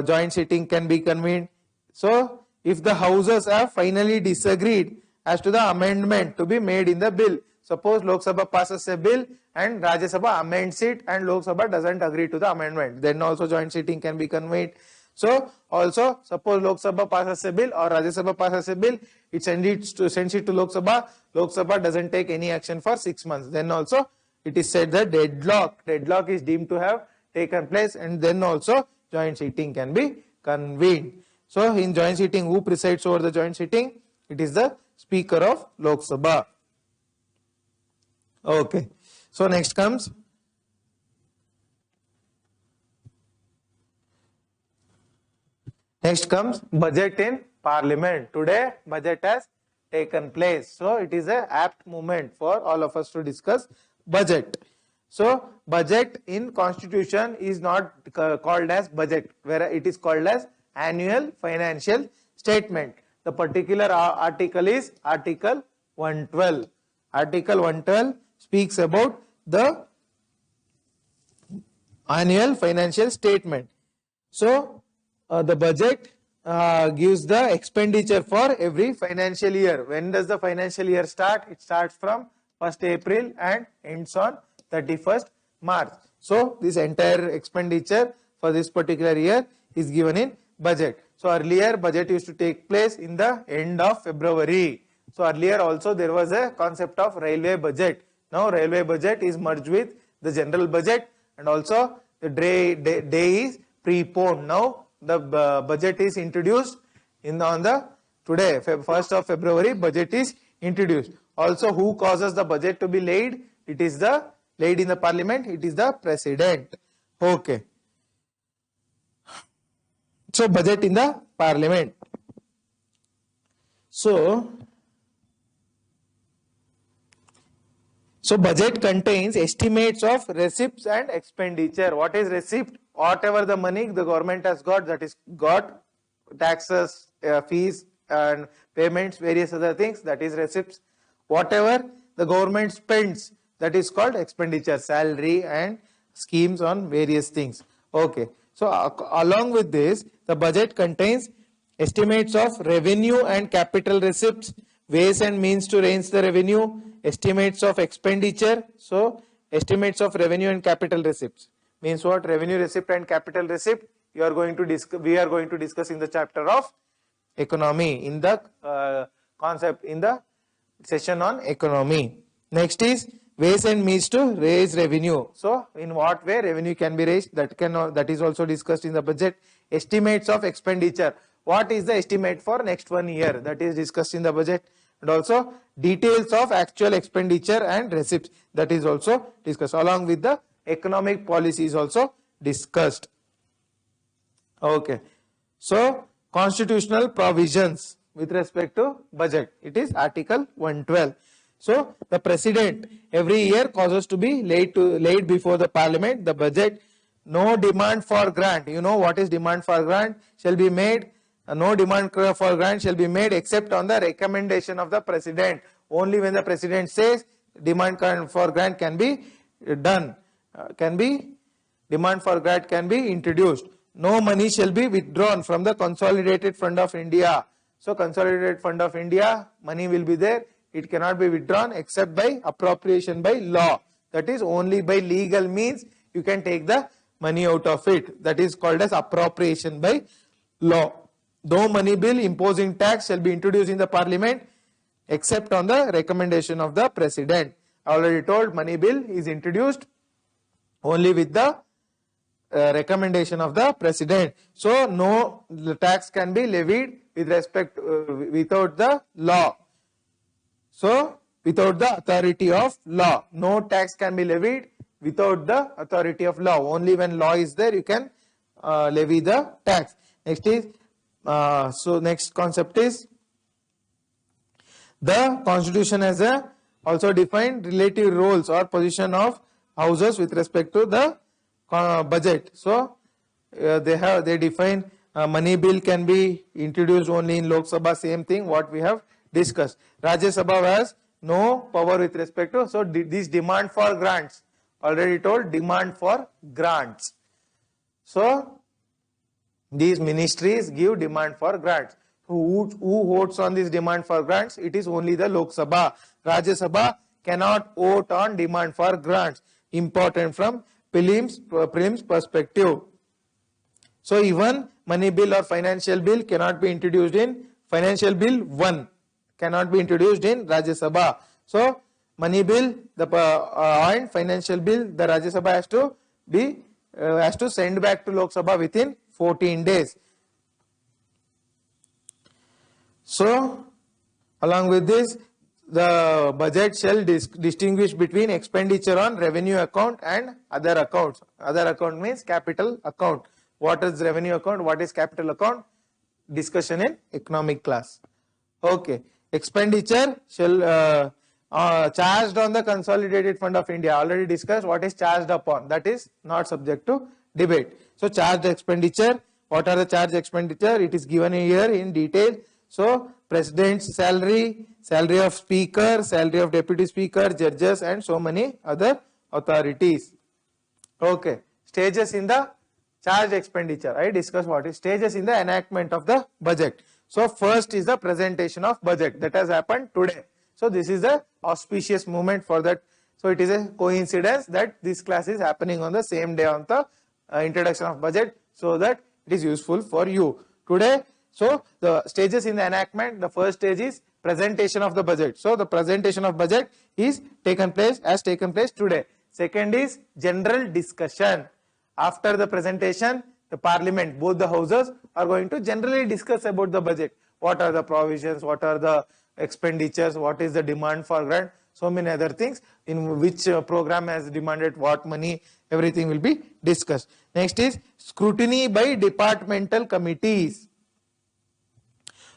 joint sitting can be convened. So if the houses have finally disagreed as to the amendment to be made in the bill, suppose Lok Sabha passes a bill and Rajya Sabha amends it and Lok Sabha doesn't agree to the amendment, then also joint sitting can be convened. So also suppose Lok Sabha passes a bill or Rajya Sabha passes a bill, it sends it to Lok Sabha doesn't take any action for 6 months, then also it is said that deadlock is deemed to have taken place, and then also joint sitting can be convened. So in joint sitting, who presides over the joint sitting? It is the Speaker of Lok Sabha. Okay. So next comes budget in Parliament. Today budget has taken place, so it is a apt moment for all of us to discuss budget. So budget in Constitution is not called as budget, where it is called as annual financial statement. The particular article is Article 112. Article 112 speaks about the annual financial statement. So the budget gives the expenditure for every financial year. When does the financial year start? It starts from 1st April and ends on 31st March. So this entire expenditure for this particular year is given in budget. So earlier budget used to take place in the end of February. So earlier also there was a concept of railway budget. Now railway budget is merged with the general budget. and also the day is preponed. Now the budget is introduced on the today 1st of February, budget is introduced. Also, who causes the budget to be laid? It is the laid in the parliament, it is the president. Okay. So budget in the parliament. So budget contains estimates of receipts and expenditure. What is receipt? Whatever the money the government has got, that is got taxes, fees and payments, various other things, that is receipts. Whatever the government spends, that is called expenditure, salary and schemes on various things. Okay. So along with this, the budget contains estimates of revenue and capital receipts, ways and means to raise the revenue, estimates of expenditure. So estimates of revenue and capital receipts means what? Revenue receipt and capital receipt we are going to discuss in the chapter of economy, in the concept, in the session on economy. Next is ways and means to raise revenue. So in what way revenue can be raised, that is also discussed in the budget. Estimates of expenditure. What is the estimate for next 1 year? That is discussed in the budget. And also details of actual expenditure and receipts, that is also discussed. Along with the economic policy is also discussed. Okay. So constitutional provisions with respect to budget, it is Article 112. So the president every year causes to be laid before the parliament the budget. No demand for grant. You know what is demand for grant shall be made. No demand for grant shall be made except on the recommendation of the president. Only when the president says demand for grant can be done, demand for grant can be introduced. No money shall be withdrawn from the Consolidated Fund of India. So Consolidated Fund of India, money will be there. It cannot be withdrawn except by appropriation by law. That is only by legal means you can take the money out of it. That is called as appropriation by law. No money bill imposing tax shall be introduced in the parliament except on the recommendation of the president. I already told money bill is introduced only with the recommendation of the president. So no tax can be levied with respect without the law. So without the authority of law, no tax can be levied without the authority of law. Only when law is there you can levy the tax. Next is next concept is the constitution has also defined relative roles or position of houses with respect to the budget. So they define money bill can be introduced only in Lok Sabha, same thing what we have discussed. Rajya Sabha has no power with respect to, so this demand for grants, already told, demand for grants. So these ministries give demand for grants. Who votes on this demand for grants? It is only the Lok Sabha. Rajya Sabha cannot vote on demand for grants. Important from prelims perspective. So even money bill or financial bill cannot be introduced in financial bill 1, cannot be introduced in Rajya Sabha. So money bill and financial bill, the Rajya Sabha has to send back to Lok Sabha within 14 days. So along with this, the budget shall distinguish between expenditure on revenue account and other accounts. Other account means capital account. What is revenue account? What is capital account? Discussion in economic class. Okay. Expenditure shall charged on the Consolidated Fund of India. Already discussed what is charged upon. That is not subject to debate. So charged expenditure. What are the charged expenditure? It is given here in detail. So president's salary, salary of speaker, salary of deputy speaker, judges and so many other authorities. Okay. Stages in the charged expenditure. I discussed what is stages in the enactment of the budget. So first is the presentation of budget that has happened today. So this is the auspicious moment for that. So it is a coincidence that this class is happening on the same day on the introduction of budget, so that it is useful for you today. So the stages in the enactment, the first stage is presentation of the budget. So the presentation of budget is taken place today. Second is general discussion. After the presentation, the parliament, both the houses are going to generally discuss about the budget. What are the provisions, what are the expenditures, what is the demand for grant, so many other things, in which program has demanded what money, everything will be discussed. Next is scrutiny by departmental committees.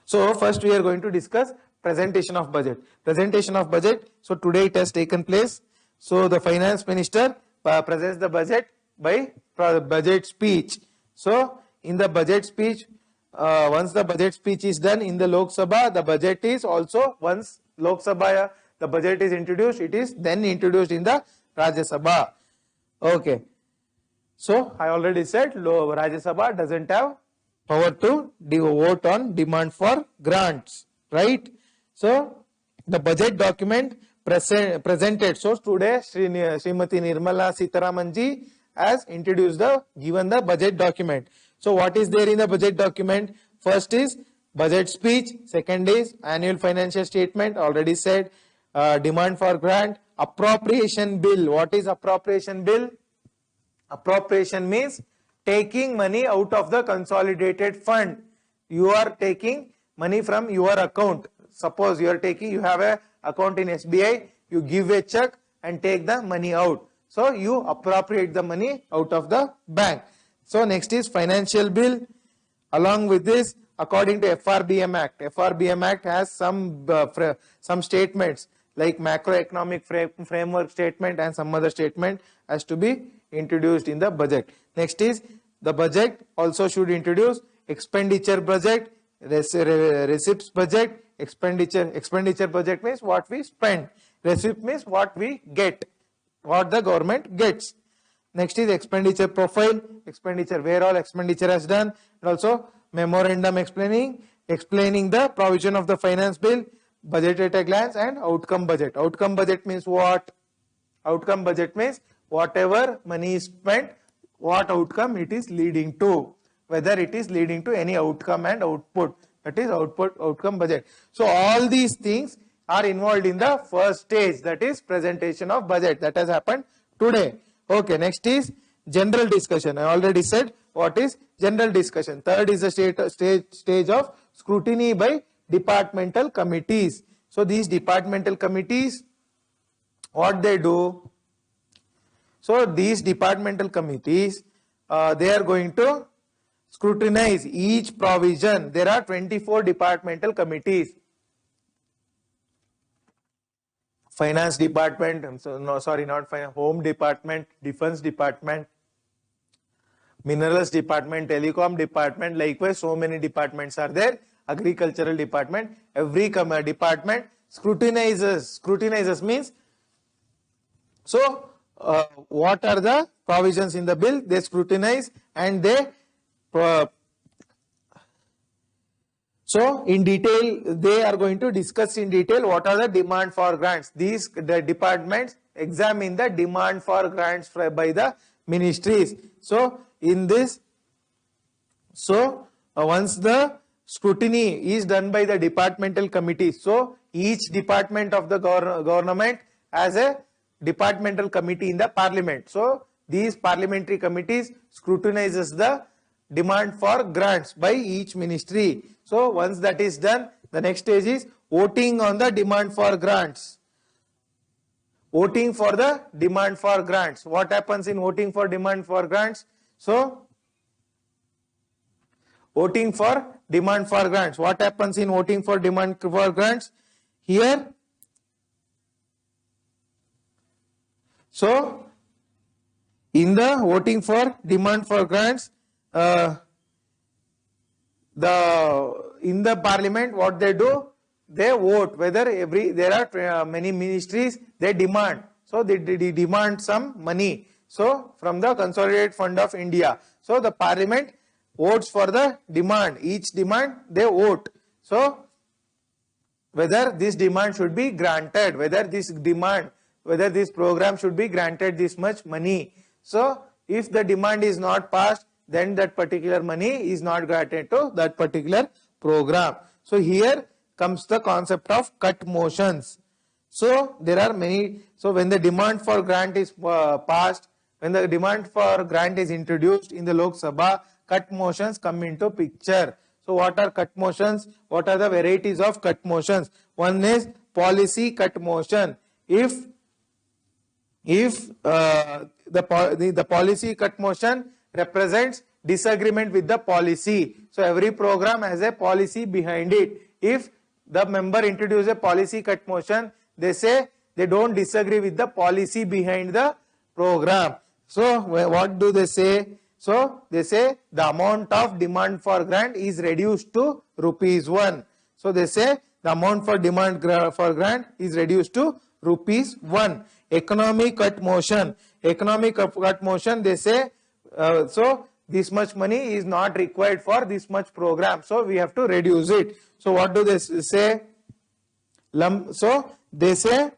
So first we are going to discuss presentation of budget. Presentation of budget. So today it has taken place. So the finance minister presents the budget by budget speech. So in the budget speech, once the budget speech is done in the Lok Sabha, the budget is also, once Lok Sabha the budget is introduced, it is then introduced in the Rajya Sabha. Okay. So I already said Rajya Sabha doesn't have power to vote on demand for grants, right? So the budget document presented. So today Srimati Nirmala Sitharamanji has introduced given the budget document. So what is there in the budget document? First is budget speech. Second is annual financial statement. Already said. Demand for grant. Appropriation bill. What is appropriation bill? Appropriation means taking money out of the consolidated fund. You are taking money from your account. Suppose you have a account in SBI, you give a check and take the money out. So you appropriate the money out of the bank. So next is financial bill. Along with this, according to FRBM Act, FRBM Act has some statements like macroeconomic framework statement and some other statement has to be introduced in the budget. Next is the budget also should introduce expenditure budget, receipts budget. Expenditure budget means what we spend. Receipt means what we get, what the government gets. Next is expenditure profile, expenditure, where all expenditure has done, and also memorandum explaining the provision of the finance bill, budget at a glance, and outcome budget. Outcome budget means what? Outcome budget means whatever money is spent, what outcome it is leading to, whether it is leading to any outcome and output. That is outcome budget. So all these things are involved in the first stage, that is presentation of budget, that has happened today. Okay, next is general discussion. I already said what is general discussion. Third is the stage of scrutiny by departmental committees. So these departmental committees, what they do? So these departmental committees, they are going to scrutinize each provision. There are 24 departmental committees. Finance department, Home department, Defense department, Minerals department, Telecom department, likewise so many departments are there. Agricultural department, every department scrutinizes means, so what are the provisions in the bill? They scrutinize and they so in detail, they are going to discuss in detail what are the demand for grants. The departments examine the demand for grants by the ministries. So in this, once the scrutiny is done by the departmental committee, so each department of the government has a departmental committee in the parliament. So these parliamentary committees scrutinizes the demand for grants by each ministry. So once that is done, the next stage is voting on the demand for grants. Voting for the demand for grants. What happens in voting for demand for grants? So voting for demand for grants. What happens in voting for demand for grants? Here, so in the voting for demand for grants, in the parliament, what they do, they vote whether there are many ministries, they demand. So they demand some money. So from the consolidated fund of India. So the parliament votes for the demand. Each demand they vote. So whether this demand should be granted, whether this program should be granted this much money. So if the demand is not passed, then that particular money is not granted to that particular program. So here comes the concept of cut motions. So there are many. So when the demand for grant is passed, when the demand for grant is introduced in the Lok Sabha, cut motions come into picture. So what are cut motions? What are the varieties of cut motions? One is policy cut motion. If the policy cut motion represents disagreement with the policy. So every program has a policy behind it. If the member introduces a policy cut motion, they say they don't disagree with the policy behind the program. So what do they say? So they say the amount of demand for grant is reduced to ₹1. So they say the amount for demand for grant is reduced to ₹1. Economic cut motion. Economic cut motion, they say, so this much money is not required for this much program. So we have to reduce it. So what do they say? So they say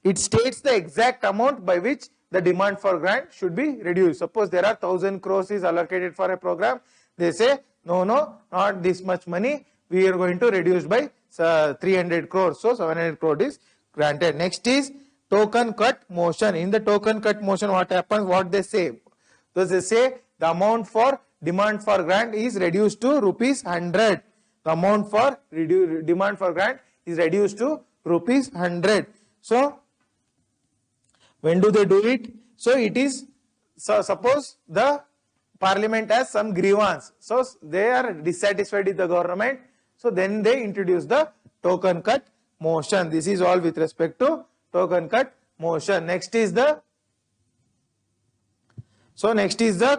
it states the exact amount by which the demand for grant should be reduced. Suppose there are 1000 crores is allocated for a program. They say, no, not this much money. We are going to reduce by 300 crores. So 700 crores is granted. Next is token cut motion. In the token cut motion, what happens? What they say? So they say the amount for demand for grant is reduced to ₹100. The amount for demand for grant is reduced to ₹100. So when do they do it? So it is, so suppose the parliament has some grievance. So they are dissatisfied with the government. So then they introduce the token cut motion. This is all with respect to token cut motion. Next is the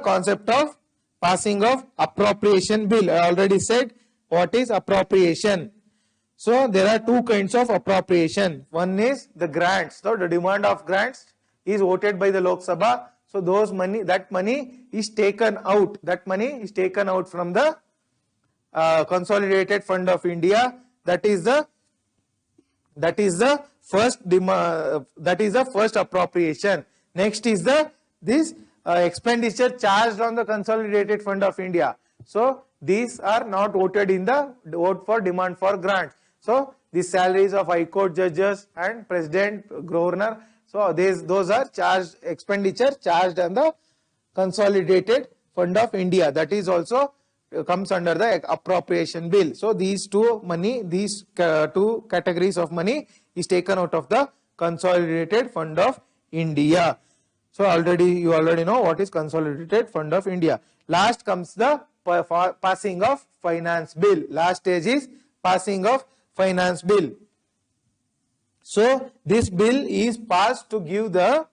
concept of passing of appropriation bill. I already said what is appropriation. So there are two kinds of appropriation. One is the grants. So the demand of grants is voted by the Lok Sabha. So that money is taken out. That money is taken out from the Consolidated Fund of India. That is the first appropriation. Next is this expenditure charged on the Consolidated Fund of India. So these are not voted in the vote for demand for grant. So the salaries of High Court judges and President, Governor. So those are expenditure charged on the Consolidated Fund of India. That is also comes under the appropriation bill. So these two categories of money is taken out of the Consolidated Fund of India. So you already know what is Consolidated Fund of India. Last comes the passing of finance bill. Last stage is passing of finance bill. So this bill is passed to give the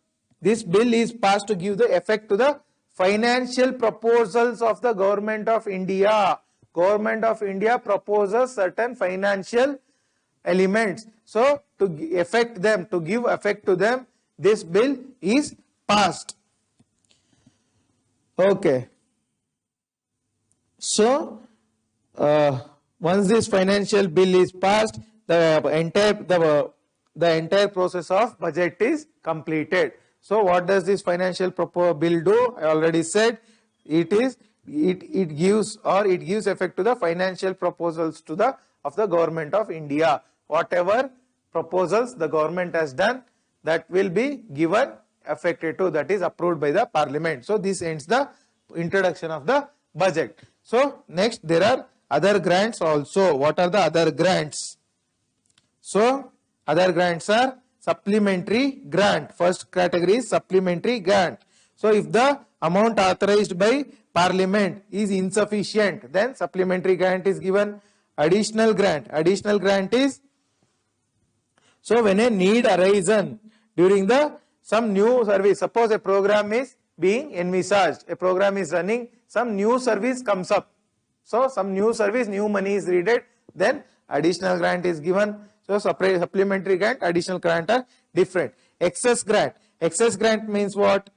effect to the financial proposals of the Government of India. Government of India proposes certain financial elements. So to give effect to them, this bill is passed. Okay. So once this financial bill is passed, the entire process of budget is completed. So what does this financial bill do? I already said it gives effect to the financial proposals of the Government of India. Whatever proposals the government has done, that will be given effected to, that is approved by the Parliament. So this ends the introduction of the budget. So next there are other grants also. What are the other grants? So other grants are supplementary grant. First category is supplementary grant. So if the amount authorized by Parliament is insufficient, then supplementary grant is given. Additional grant is, so when a need arises during some new service, suppose a program is being envisaged, a program is running, some new service comes up. So some new service, new money is needed, then additional grant is given. So supplementary grant, additional grant are different. Excess grant means what?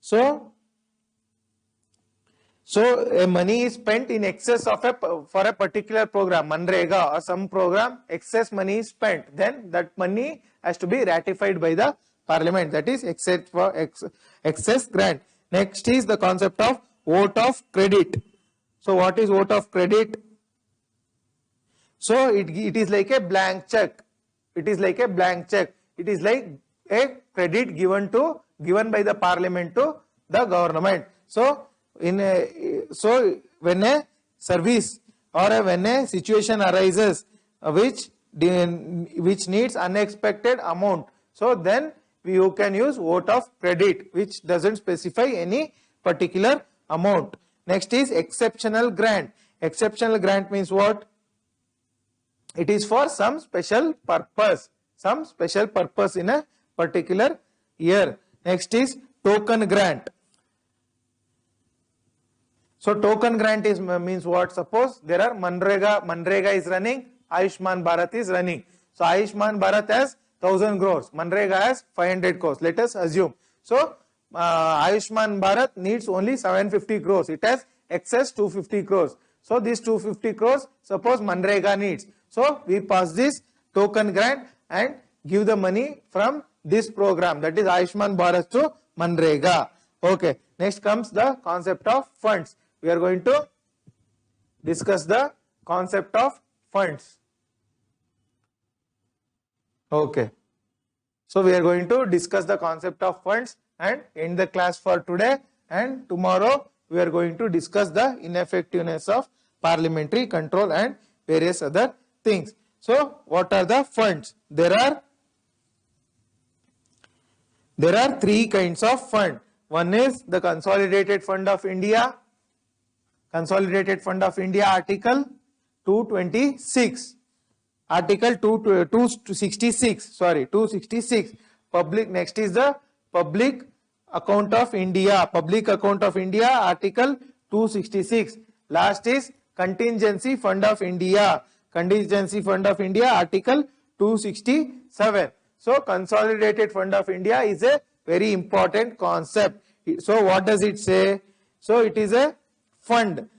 So money is spent in excess of for a particular program, Manrega or some program, excess money is spent. Then that money has to be ratified by the Parliament. That is excess grant. Next is the concept of vote of credit. So what is vote of credit? So it is like a blank check. It is like a blank check. It is like a credit given by the parliament to the government. So when a service or when a situation arises which needs unexpected amount, so then you can use vote of credit, which doesn't specify any particular amount. Next is exceptional grant. Exceptional grant means what? It is for some special purpose in a particular year. Next is token grant. So token grant means what? Suppose there are Manrega is running, Ayushman Bharat is running. So Ayushman Bharat has 1000 crores, Manrega has 500 crores. Let us assume. So Ayushman Bharat needs only 750 crores. It has excess 250 crores. So this 250 crores, suppose Manrega needs. So we pass this token grant and give the money from this program, that is Ayushman Bharat to Manrega. Okay. Next comes the concept of funds. We are going to discuss the concept of funds. Okay. So we are going to discuss the concept of funds and end the class for today, and tomorrow we are going to discuss the ineffectiveness of parliamentary control and various other things. So what are the funds? There are three kinds of fund. One is the Consolidated Fund of India. Consolidated Fund of India, Article 226. Article 266. Public. Next is the Public Account of India. Public Account of India, Article 266. Last is Contingency Fund of India. Contingency Fund of India, Article 267. So Consolidated Fund of India is a very important concept. So what does it say? So it is a fund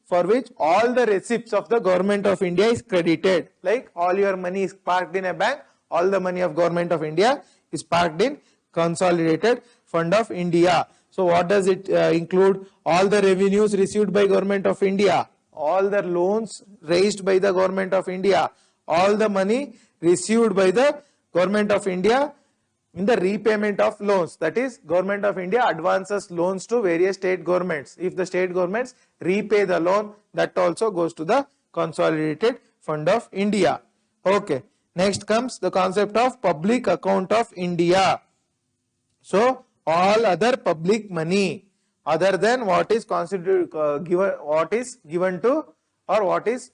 for which all the receipts of the government of India is credited. Like all your money is parked in a bank, all the money of government of India is parked in Consolidated Fund of India. So what does it include? All the revenues received by government of India, all the loans raised by the government of India, all the money received by the government of India in the repayment of loans. That is, government of India advances loans to various state governments. If the state governments repay the loan, that also goes to the Consolidated Fund of India. Okay. Next comes the concept of Public Account of India. So all other public money other than what is given to or what is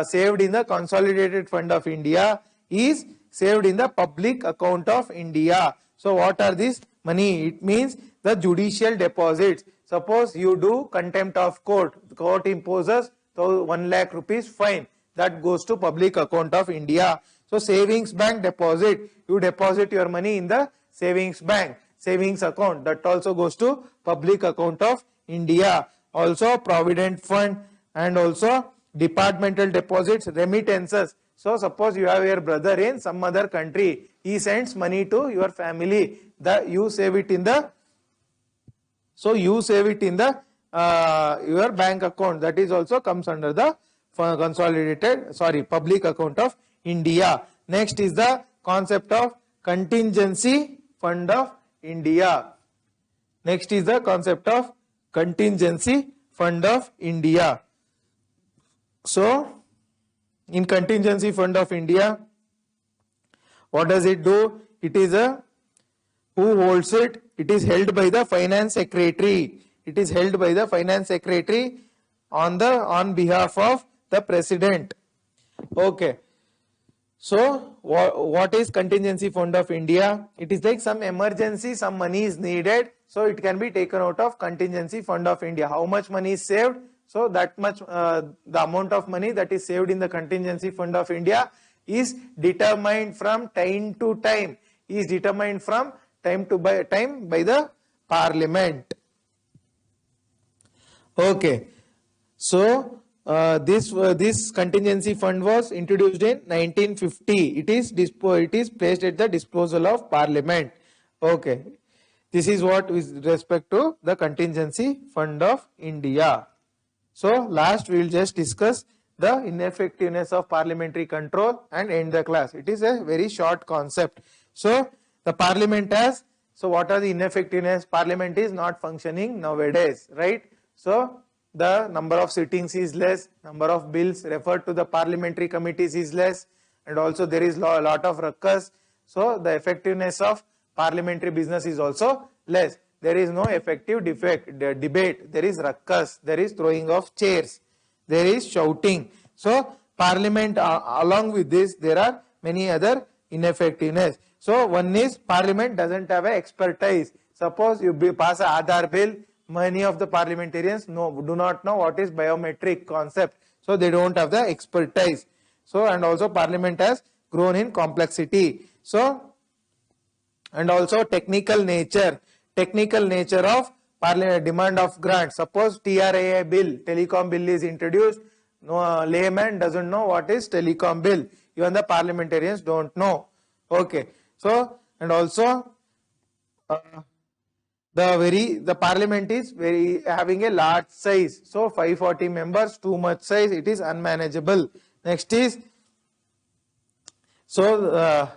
saved in the Consolidated Fund of India is saved in the Public Account of India. So what are these money? It means the judicial deposits. Suppose you do contempt of court, the court imposes 1 lakh rupees fine, that goes to Public Account of India. So savings bank deposit, you deposit your money in the savings bank, savings account, that also goes to Public Account of India. Also provident fund and also departmental deposits, remittances. So suppose you have your brother in some other country, he sends money to your family, you save it in the your bank account, that is also comes under the Public Account of India. Next is the concept of Contingency Fund of India. Next is the concept of Contingency Fund of India. So in Contingency Fund of India, what does it do? It is who holds it? It is held by the Finance Secretary. It is held by the Finance Secretary on behalf of the President. Okay. So what is Contingency Fund of India? It is like some emergency, some money is needed, so it can be taken out of Contingency Fund of India. How much money is saved? So that much, the amount of money that is saved in the Contingency Fund of India is determined from time to time, by the Parliament. Okay. So this contingency fund was introduced in 1950. It is placed at the disposal of Parliament. Okay. This is what with respect to the Contingency Fund of India. So last we will just discuss the ineffectiveness of parliamentary control and end the class. It is a very short concept. So the parliament has, so what are the ineffectiveness? Parliament is not functioning nowadays, right? So the number of sittings is less, number of bills referred to the parliamentary committees is less, and also there is a lot of ruckus. So the effectiveness of parliamentary business is also less. There is no effective debate, there is ruckus, there is throwing of chairs, there is shouting. So parliament, along with this, there are many other ineffectiveness. So one is parliament doesn't have a expertise. Suppose you pass a Aadhaar bill, many of the parliamentarians do not know what is biometric concept. So they don't have the expertise. So and also parliament has grown in complexity. So and also technical nature of parliament, demand of grant. Suppose TRAI bill, telecom bill is introduced, no layman doesn't know what is telecom bill. Even the parliamentarians don't know. Okay. So and also the parliament is very having a large size. So 540 members, too much size, it is unmanageable. Next is, so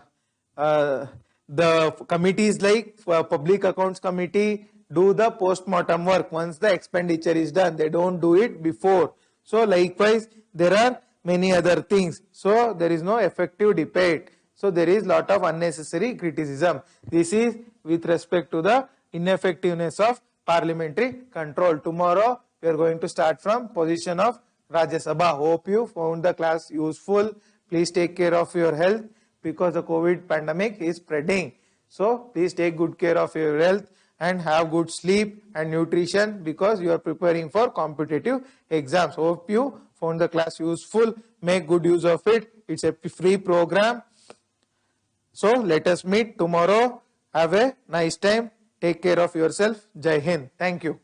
the committees like Public Accounts Committee do the post-mortem work once the expenditure is done. They don't do it before. So likewise, there are many other things. So there is no effective debate. So there is lot of unnecessary criticism. This is with respect to the ineffectiveness of parliamentary control. Tomorrow we are going to start from position of Rajya Sabha. Hope you found the class useful. Please take care of your health because the COVID pandemic is spreading. So please take good care of your health and have good sleep and nutrition because you are preparing for competitive exams. Hope you found the class useful. Make good use of it. It's a free program. So let us meet tomorrow. Have a nice time. Take care of yourself. Jai Hind. Thank you.